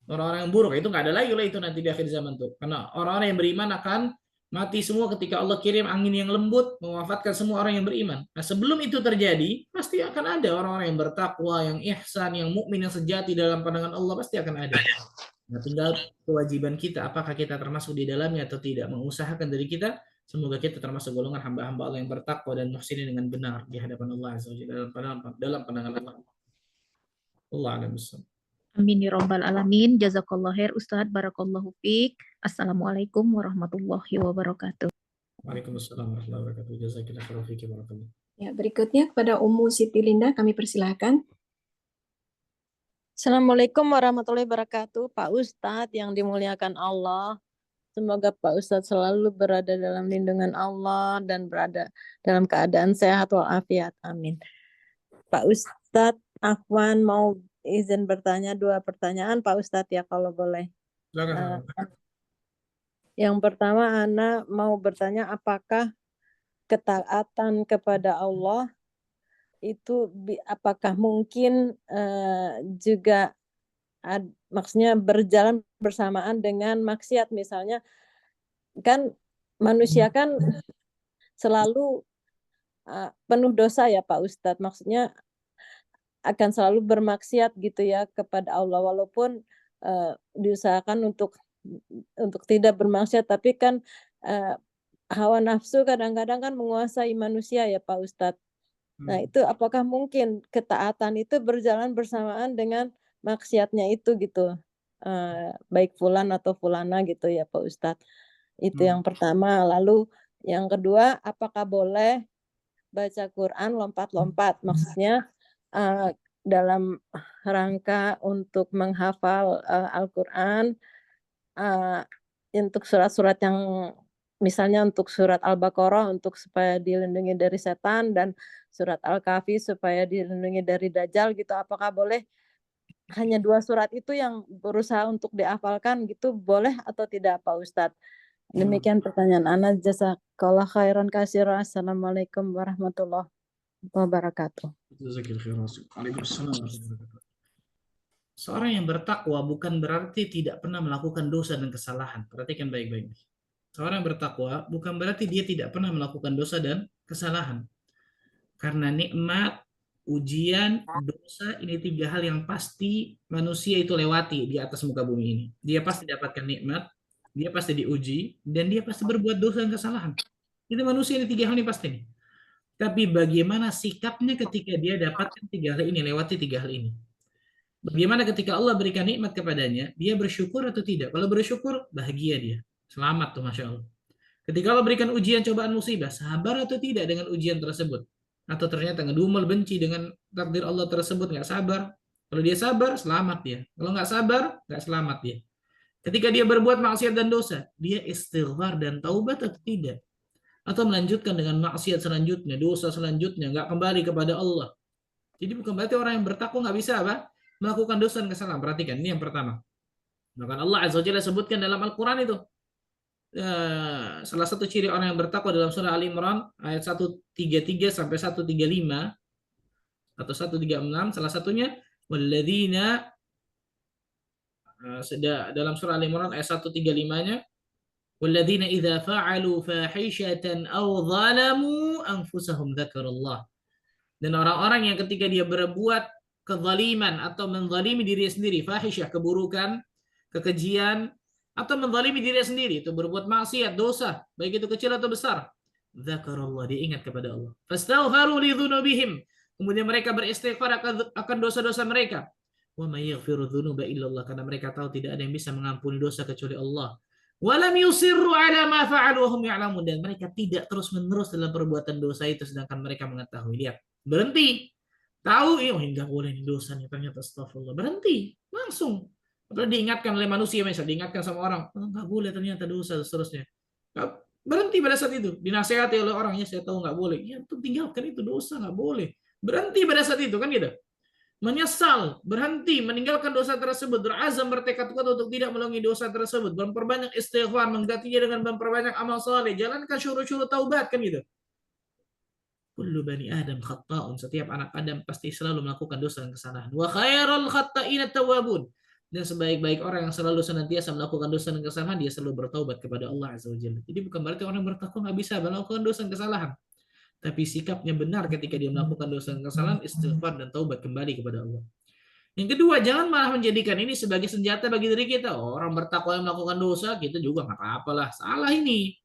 Orang-orang yang buruk. Itu nggak ada lagi lah itu nanti di akhir zaman tuh. Karena orang-orang yang beriman akan mati semua ketika Allah kirim angin yang lembut mewafatkan semua orang yang beriman. Nah, sebelum itu terjadi, pasti akan ada orang-orang yang bertakwa, yang ihsan, yang mukmin, yang sejati dalam pandangan Allah, pasti akan ada. Nah, tinggal kewajiban kita, apakah kita termasuk di dalamnya atau tidak. Mengusahakan dari kita, semoga kita termasuk golongan hamba-hamba Allah yang bertakwa dan muhsinin dengan benar di hadapan Allah Azza wa Jalla, dalam pandangan Allah. Allah a'lam bishawab. Amin ya rabbal alamin. Jazakallah khair Ustadz, barakallahu fiik. Assalamualaikum warahmatullahi wabarakatuh. Waalaikumsalam warahmatullahi wabarakatuh. Jazakillah khairan fiki barakallah. Ya, berikutnya kepada Ummu Siti Linda kami persilahkan. Assalamualaikum warahmatullahi wabarakatuh. Pak Ustadz yang dimuliakan Allah. Semoga Pak Ustadz selalu berada dalam lindungan Allah dan berada dalam keadaan sehat walafiat. Amin. Pak Ustadz, Afwan mau izin bertanya 2 pertanyaan Pak Ustadz ya kalau boleh. Yang pertama Ana mau bertanya apakah ketaatan kepada Allah itu apakah mungkin juga maksudnya berjalan bersamaan dengan maksiat, misalnya kan manusia kan selalu penuh dosa ya Pak Ustadz, maksudnya akan selalu bermaksiat gitu ya kepada Allah walaupun diusahakan untuk tidak bermaksiat, tapi kan hawa nafsu kadang-kadang kan menguasai manusia ya Pak Ustadz. Nah itu apakah mungkin ketaatan itu berjalan bersamaan dengan maksiatnya itu gitu, baik fulan atau fulana gitu ya Pak Ustadz. Itu yang pertama. Lalu yang kedua, apakah boleh baca Quran lompat-lompat, maksudnya dalam rangka untuk menghafal Al-Quran untuk surat-surat yang misalnya untuk surat Al-Baqarah untuk supaya dilindungi dari setan dan surat Al-Kahfi supaya dilindungi dari Dajjal gitu, apakah boleh hanya 2 surat itu yang berusaha untuk dihafalkan gitu, boleh atau tidak Pak Ustadz? Demikian pertanyaan Ana. Jazakallah khairan katsiran. Assalamualaikum warahmatullahi wabarakatuh. Seorang yang bertakwa bukan berarti tidak pernah melakukan dosa dan kesalahan. Perhatikan baik-baik. Seorang yang bertakwa bukan berarti dia tidak pernah melakukan dosa dan kesalahan. Karena nikmat, ujian, dosa, ini 3 hal yang pasti manusia itu lewati di atas muka bumi ini. Dia pasti dapatkan nikmat, dia pasti diuji, dan dia pasti berbuat dosa dan kesalahan. Itu manusia, ini 3 hal ini pasti nih. Tapi bagaimana sikapnya ketika dia dapatkan 3 hal ini, lewati 3 hal ini? Bagaimana ketika Allah berikan nikmat kepadanya, dia bersyukur atau tidak? Kalau bersyukur, bahagia dia. Selamat tuh, Masya Allah. Ketika Allah berikan ujian, cobaan, musibah, sabar atau tidak dengan ujian tersebut? Atau ternyata ngedumel, benci dengan takdir Allah tersebut, nggak sabar? Kalau dia sabar, selamat dia. Kalau nggak sabar, nggak selamat dia. Ketika dia berbuat maksiat dan dosa, dia istighfar dan taubat atau tidak? Atau melanjutkan dengan maksiat selanjutnya, dosa selanjutnya, nggak kembali kepada Allah. Jadi bukan berarti orang yang bertakwa nggak bisa apa? Melakukan dosa dan kesalahan. Perhatikan, ini yang pertama. Bahkan Allah Azza wa Jalla sebutkan dalam Al-Quran itu. Salah satu ciri orang yang bertakwa dalam surah Ali Imran ayat 133 sampai 135 atau 136, salah satunya walladzina, dalam surah Ali Imran ayat 135-nya, walladzina idza fa'alu fahishatan aw zalamu anfusahum dzakarallah. Dan orang-orang yang ketika dia berbuat kezaliman atau menzalimi diri sendiri, fahisyah, keburukan, kekejian, atau menzalimi diri sendiri, itu berbuat maksiat, dosa, baik itu kecil atau besar, dzakarallah, dia ingat kepada Allah. Fastaghfaru li dzunubihim, kemudian mereka beristighfar akan dosa-dosa mereka. Wa may yaghfiru dzunuba illallah, karena mereka tahu tidak ada yang bisa mengampuni dosa kecuali Allah. Wa lam yusirru ala ma fa'alu wa hum ya'lamun, dan mereka tidak terus-menerus dalam perbuatan dosa itu sedangkan mereka mengetahui. Lihat, berhenti. Tahu, nggak boleh ini dosa nih, ternyata astagfirullah. Berhenti, langsung. Apalagi diingatkan oleh manusia, misal diingatkan sama orang, nggak boleh ternyata dosa, dan seterusnya. Berhenti pada saat itu, dinasehati oleh orang, ya saya tahu nggak boleh. Ya, tinggalkan itu dosa, nggak boleh. Berhenti pada saat itu, kan gitu. Menyesal, berhenti, meninggalkan dosa tersebut, berazam, bertekad kuat untuk tidak mengulangi dosa tersebut, memperbanyak istighfar, menggantinya dengan memperbanyak amal saleh, jalankan syuruh-syuruh taubat, kan gitu. Kullu bani Adam khata'un, setiap anak Adam pasti selalu melakukan dosa dan kesalahan. Wa khairul khata'ina tawwabun, dan sebaik-baik orang yang selalu senantiasa melakukan dosa dan kesalahan, dia selalu bertaubat kepada Allah Azza wa Jalla. Jadi bukan berarti orang bertakwa nggak bisa melakukan dosa dan kesalahan, tapi sikapnya benar ketika dia melakukan dosa dan kesalahan, istighfar dan taubat kembali kepada Allah. Yang kedua, jangan malah menjadikan ini sebagai senjata bagi diri kita. Orang bertakwa yang melakukan dosa, kita juga nggak apa-apalah. Salah ini.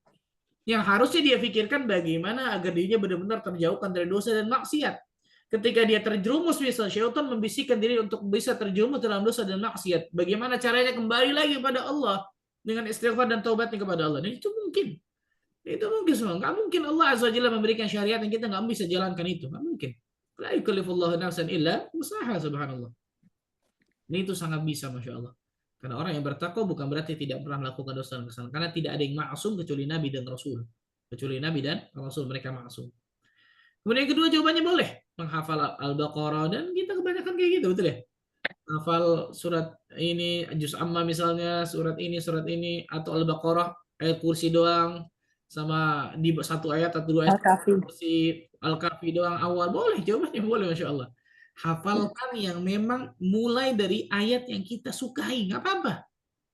Yang harusnya dia pikirkan bagaimana agar dirinya benar-benar terjauhkan dari dosa dan maksiat. Ketika dia terjerumus, misal syaitan membisikkan diri untuk bisa terjerumus dalam dosa dan maksiat, bagaimana caranya kembali lagi kepada Allah dengan istighfar dan taubatnya kepada Allah. Dan itu mungkin. Itu mungkin semua. Nggak mungkin Allah Azza wa Jalla memberikan syariat yang kita nggak bisa jalankan itu. Nggak mungkin. La yukallifullahu nafsan illa wus'aha, subhanallah. Ini itu sangat bisa, Masya Allah. Karena orang yang bertakwa bukan berarti tidak pernah melakukan dosa dan kesalahan. Karena tidak ada yang maksum kecuali Nabi dan Rasul. Kecuali Nabi dan Rasul, mereka maksum. Kemudian yang kedua, jawabannya boleh. Menghafal Al-Baqarah, dan kita kebanyakan kayak gitu, betul ya? Hafal surat ini, Juz Amma misalnya, surat ini, atau Al-Baqarah, ayat kursi doang, sama di satu ayat atau dua ayat kursi, Al-Kahfi doang awal, boleh, jawabannya boleh, Masya Allah. Hafalkan yang memang mulai dari ayat yang kita sukai, nggak apa-apa.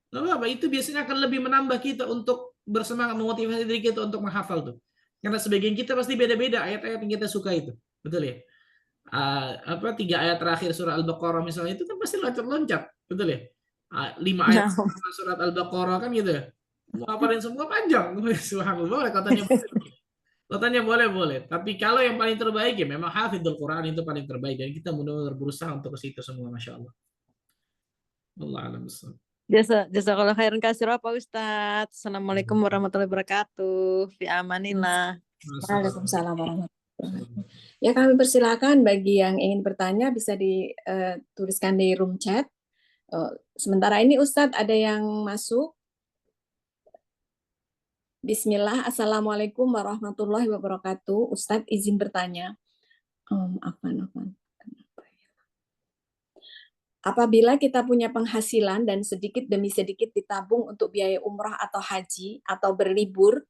Nggak apa-apa, itu biasanya akan lebih menambah kita untuk bersemangat, memotivasi diri kita untuk menghafal tuh. Karena sebagian kita pasti beda-beda ayat-ayat yang kita suka itu, betul ya? 3 ayat terakhir surah Al-Baqarah misalnya itu kan pasti loncat-loncat, betul ya? 5 ayat surat Al-Baqarah kan gitu ya? Mau hafalin semua panjang, subhanallah, katanya boleh. Tapi kalau yang paling terbaik ya memang hafidhul Quran, itu paling terbaik, dan kita benar-benar berusaha untuk ke situ semua, Masya Allah. Allah alam bissawab. Jazakallah khairan katsira Pak Ustadz. Assalamualaikum warahmatullahi wabarakatuh. Fi amanillah. Waalaikumsalam warahmatullahi wabarakatuh. Ya, kami persilakan bagi yang ingin bertanya bisa dituliskan di room chat. Sementara ini Ustadz ada yang masuk. Bismillah, Assalamualaikum warahmatullahi wabarakatuh. Ustadz izin bertanya. Apabila kita punya penghasilan dan sedikit demi sedikit ditabung untuk biaya umrah atau haji atau berlibur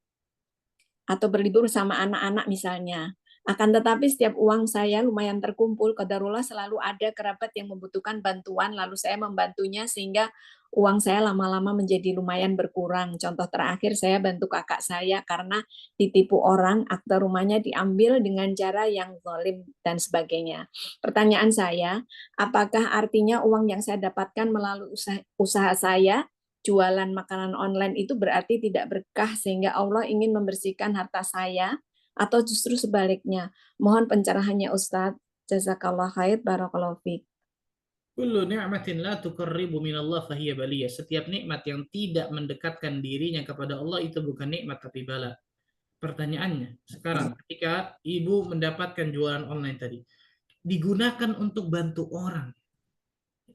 sama anak-anak misalnya. Akan tetapi setiap uang saya lumayan terkumpul, qadarullah selalu ada kerabat yang membutuhkan bantuan, lalu saya membantunya sehingga uang saya lama-lama menjadi lumayan berkurang. Contoh terakhir, saya bantu kakak saya karena ditipu orang, akta rumahnya diambil dengan cara yang zalim dan sebagainya. Pertanyaan saya, apakah artinya uang yang saya dapatkan melalui usaha saya, jualan makanan online itu berarti tidak berkah sehingga Allah ingin membersihkan harta saya, atau justru sebaliknya? Mohon pencerahannya Ustadz. Jazakallah khair, barakallahu fiik. Kullu ni'matin la tuqarribu minallah fahiya baliyah. Setiap nikmat yang tidak mendekatkan dirinya kepada Allah itu bukan nikmat tapi bala. Pertanyaannya, sekarang ketika ibu mendapatkan jualan online tadi, digunakan untuk bantu orang,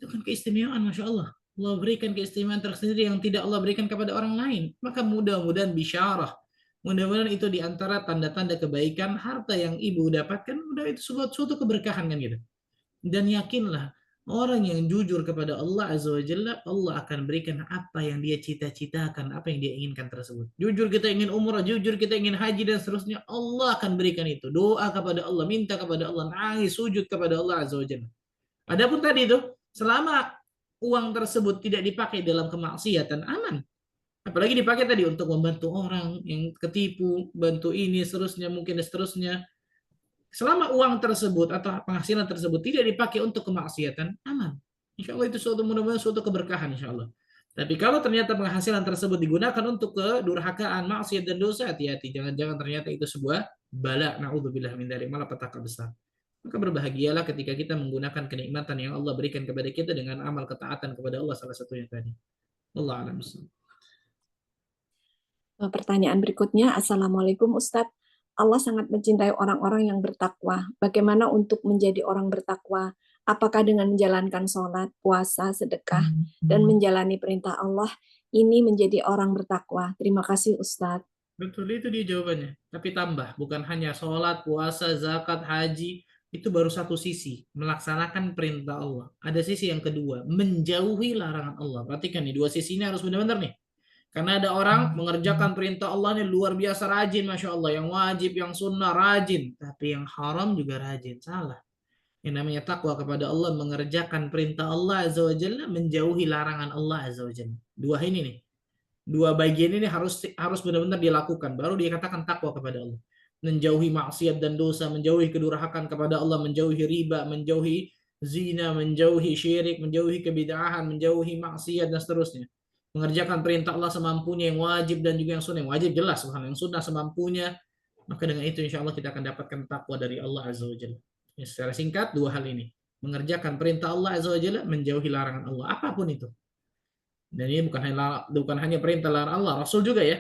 Itu kan keistimewaan, Masya Allah. Allah berikan keistimewaan tersendiri yang tidak Allah berikan kepada orang lain. Maka mudah-mudahan bisyarah. Mudah-mudahan itu diantara tanda-tanda kebaikan. Harta yang ibu dapatkan, udah itu suatu keberkahan kan gitu. Dan yakinlah, orang yang jujur kepada Allah Azza wa Jalla, Allah akan berikan apa yang dia cita-citakan, apa yang dia inginkan tersebut. Jujur kita ingin umrah, jujur kita ingin haji dan seterusnya, Allah akan berikan itu. Doa kepada Allah, minta kepada Allah, nangis, sujud kepada Allah Azza wa Jalla. Adapun tadi itu, selama uang tersebut tidak dipakai dalam kemaksiatan, aman. Apalagi dipakai tadi untuk membantu orang yang ketipu, bantu ini, seterusnya, mungkin seterusnya. Selama uang tersebut atau penghasilan tersebut tidak dipakai untuk kemaksiatan, aman. Insya Allah itu mudah-mudahan suatu keberkahan, insya Allah. Tapi kalau ternyata penghasilan tersebut digunakan untuk kedurhakaan, maksiat dan dosa, hati-hati. Jangan-jangan ternyata itu sebuah bala, na'udzubillah min dzalik, malah petaka besar. Maka berbahagialah ketika kita menggunakan kenikmatan yang Allah berikan kepada kita dengan amal ketaatan kepada Allah, salah satunya tadi. Allah a'lam. Pertanyaan berikutnya, Assalamualaikum Ustadz. Allah sangat mencintai orang-orang yang bertakwa. Bagaimana untuk menjadi orang bertakwa? Apakah dengan menjalankan sholat, puasa, sedekah, dan menjalani perintah Allah, ini menjadi orang bertakwa? Terima kasih Ustadz. Betul, itu dia jawabannya. Tapi tambah, bukan hanya sholat, puasa, zakat, haji, itu baru satu sisi, melaksanakan perintah Allah. Ada sisi yang kedua, menjauhi larangan Allah. Perhatikan nih, dua sisi ini harus benar-benar nih. Karena ada orang mengerjakan perintah Allah ini luar biasa rajin, Masya Allah. Yang wajib, yang sunnah rajin. Tapi yang haram juga rajin. Salah. Yang namanya takwa kepada Allah, mengerjakan perintah Allah Azza wa Jalla, menjauhi larangan Allah Azza wa Jalla. Dua ini nih. Dua bagian ini harus benar-benar dilakukan. Baru dikatakan takwa kepada Allah. Menjauhi maksiat dan dosa, menjauhi kedurhakaan kepada Allah, menjauhi riba, menjauhi zina, menjauhi syirik, menjauhi kebid'ahan, menjauhi maksiat dan seterusnya. Mengerjakan perintah Allah semampunya, yang wajib dan juga yang sunnah. Yang wajib jelas, yang sunnah semampunya. Maka dengan itu insya Allah kita akan dapatkan takwa dari Allah Azza wa Jalla. Ya, secara singkat dua hal ini. Mengerjakan perintah Allah Azza wa Jalla, menjauhi larangan Allah. Apapun itu. Dan ini bukan hanya perintah larangan Allah, Rasul juga ya.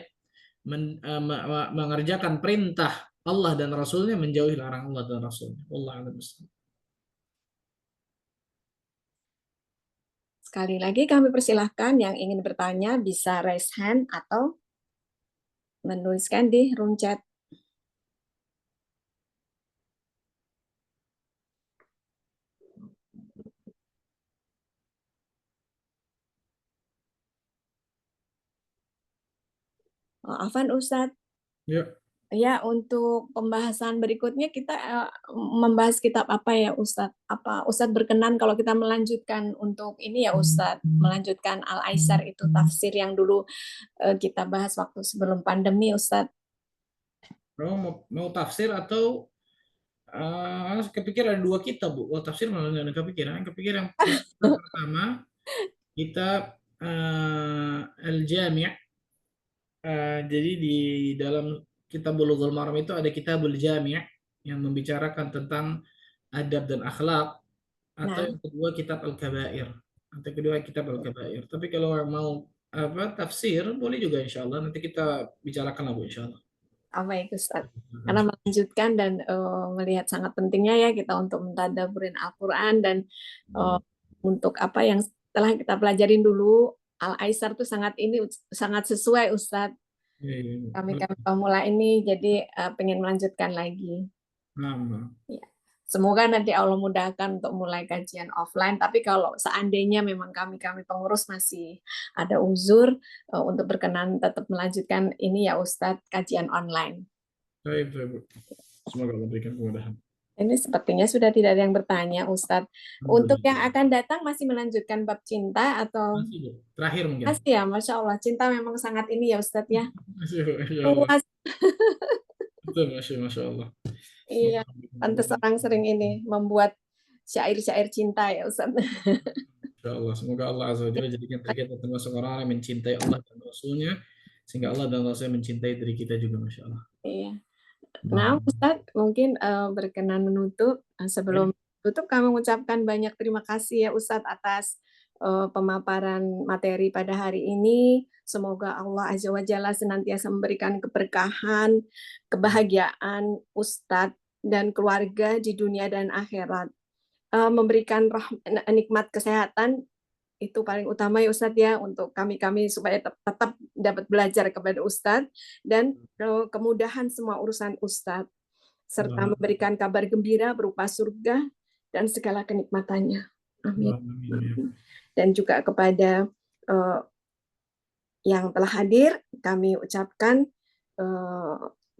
Mengerjakan perintah Allah dan Rasulnya, menjauhi larangan Allah dan Rasulnya. Wallahu a'lam bishawab. Sekali lagi kami persilahkan yang ingin bertanya bisa raise hand atau menuliskan di room chat. Afwan Ustadz. Ya. Ya, untuk pembahasan berikutnya kita membahas kitab apa ya Ustadz? Apa Ustadz berkenan kalau kita melanjutkan untuk ini ya Ustadz, melanjutkan Al-Aisar itu tafsir yang dulu kita bahas waktu sebelum pandemi Ustadz. Mau tafsir atau kepikir ada dua kitab Bu. Oh, tafsir malah nggak ada kepikiran. Kepikiran yang pertama kitab Al-Jami'. Jadi di dalam kitab Bulughul Maram itu ada Kitabul Jami' yang membicarakan tentang adab dan akhlak, atau yang kedua kitab Al-Kabair. Atau kedua kitab Al-Kabair. Tapi kalau mau tafsir boleh juga insya Allah, nanti kita bicarakan Bu insya Allah. Baik Ustaz. Karena melanjutkan dan melihat sangat pentingnya ya kita untuk mentadabburin Al-Qur'an dan untuk apa yang telah kita pelajarin dulu Al-Aisar itu sangat sesuai Ustadz. Kami pemula ini jadi pengen melanjutkan lagi. Ya. Semoga nanti Allah mudahkan untuk mulai kajian offline. Tapi kalau seandainya memang kami pengurus masih ada uzur untuk berkenan tetap melanjutkan ini ya Ustadz kajian online. Baik, Bu. Semoga Allah berikan kemudahan. Ini sepertinya sudah tidak ada yang bertanya, Ustadz. Untuk yang akan datang masih melanjutkan bab cinta atau terakhir mungkin? Masih ya, Masya Allah. Cinta memang sangat ini ya, Ustadz ya. Luas. Betul, Masya Allah. Iya, pantas orang sering ini membuat syair-syair cinta ya, Ustadz. Insya Allah, semoga Allah Azza wa Jalla jadikan kita termasuk orang yang mencintai Allah dan Rasulnya, sehingga Allah dan Rasulnya mencintai diri kita juga, Masya Allah. Iya. Nah, Ustadz, mungkin berkenan menutup. Sebelum tutup, kami mengucapkan banyak terima kasih ya Ustadz atas pemaparan materi pada hari ini. Semoga Allah Azza wa Jalla senantiasa memberikan keberkahan, kebahagiaan Ustadz dan keluarga di dunia dan akhirat. memberikan nikmat kesehatan itu paling utama ya Ustadz ya, untuk kami supaya tetap dapat belajar kepada Ustadz, dan kemudahan semua urusan Ustadz, serta memberikan kabar gembira berupa surga dan segala kenikmatannya. Amin. Dan juga kepada yang telah hadir, kami ucapkan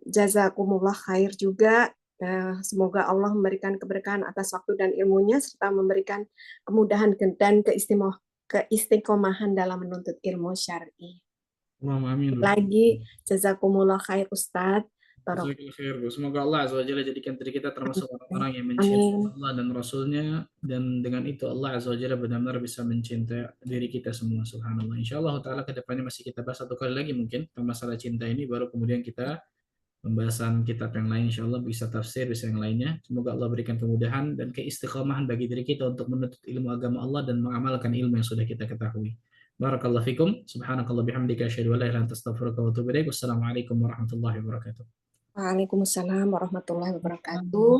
jazakumullah khair juga. Semoga Allah memberikan keberkahan atas waktu dan ilmunya, serta memberikan kemudahan dan keistiqomahan dalam menuntut ilmu syar'i. Lagi jazakumullah khair Ustadz. Semoga Allah Azza wa Jalla jadikan diri kita termasuk orang-orang yang mencintai Allah dan Rasulnya, dan dengan itu Allah Azza wa Jalla benar-benar bisa mencintai diri kita semua. Subhanallah. InsyaAllah ta'ala ke depannya masih kita bahas satu kali lagi mungkin tentang masalah cinta ini, baru kemudian kita pembahasan kitab yang lain, insyaallah bisa tafsir, bisa yang lainnya. Semoga Allah berikan kemudahan dan keistiqomahan bagi diri kita untuk menuntut ilmu agama Allah dan mengamalkan ilmu yang sudah kita ketahui. Barakallahu fikum. Subhanakallah bihamdika asyhadu an la ilaha illa anta astaghfiruka wa atubu ilaik. Wassalamualaikum warahmatullahi wabarakatuh. Waalaikumsalam warahmatullahi wabarakatuh.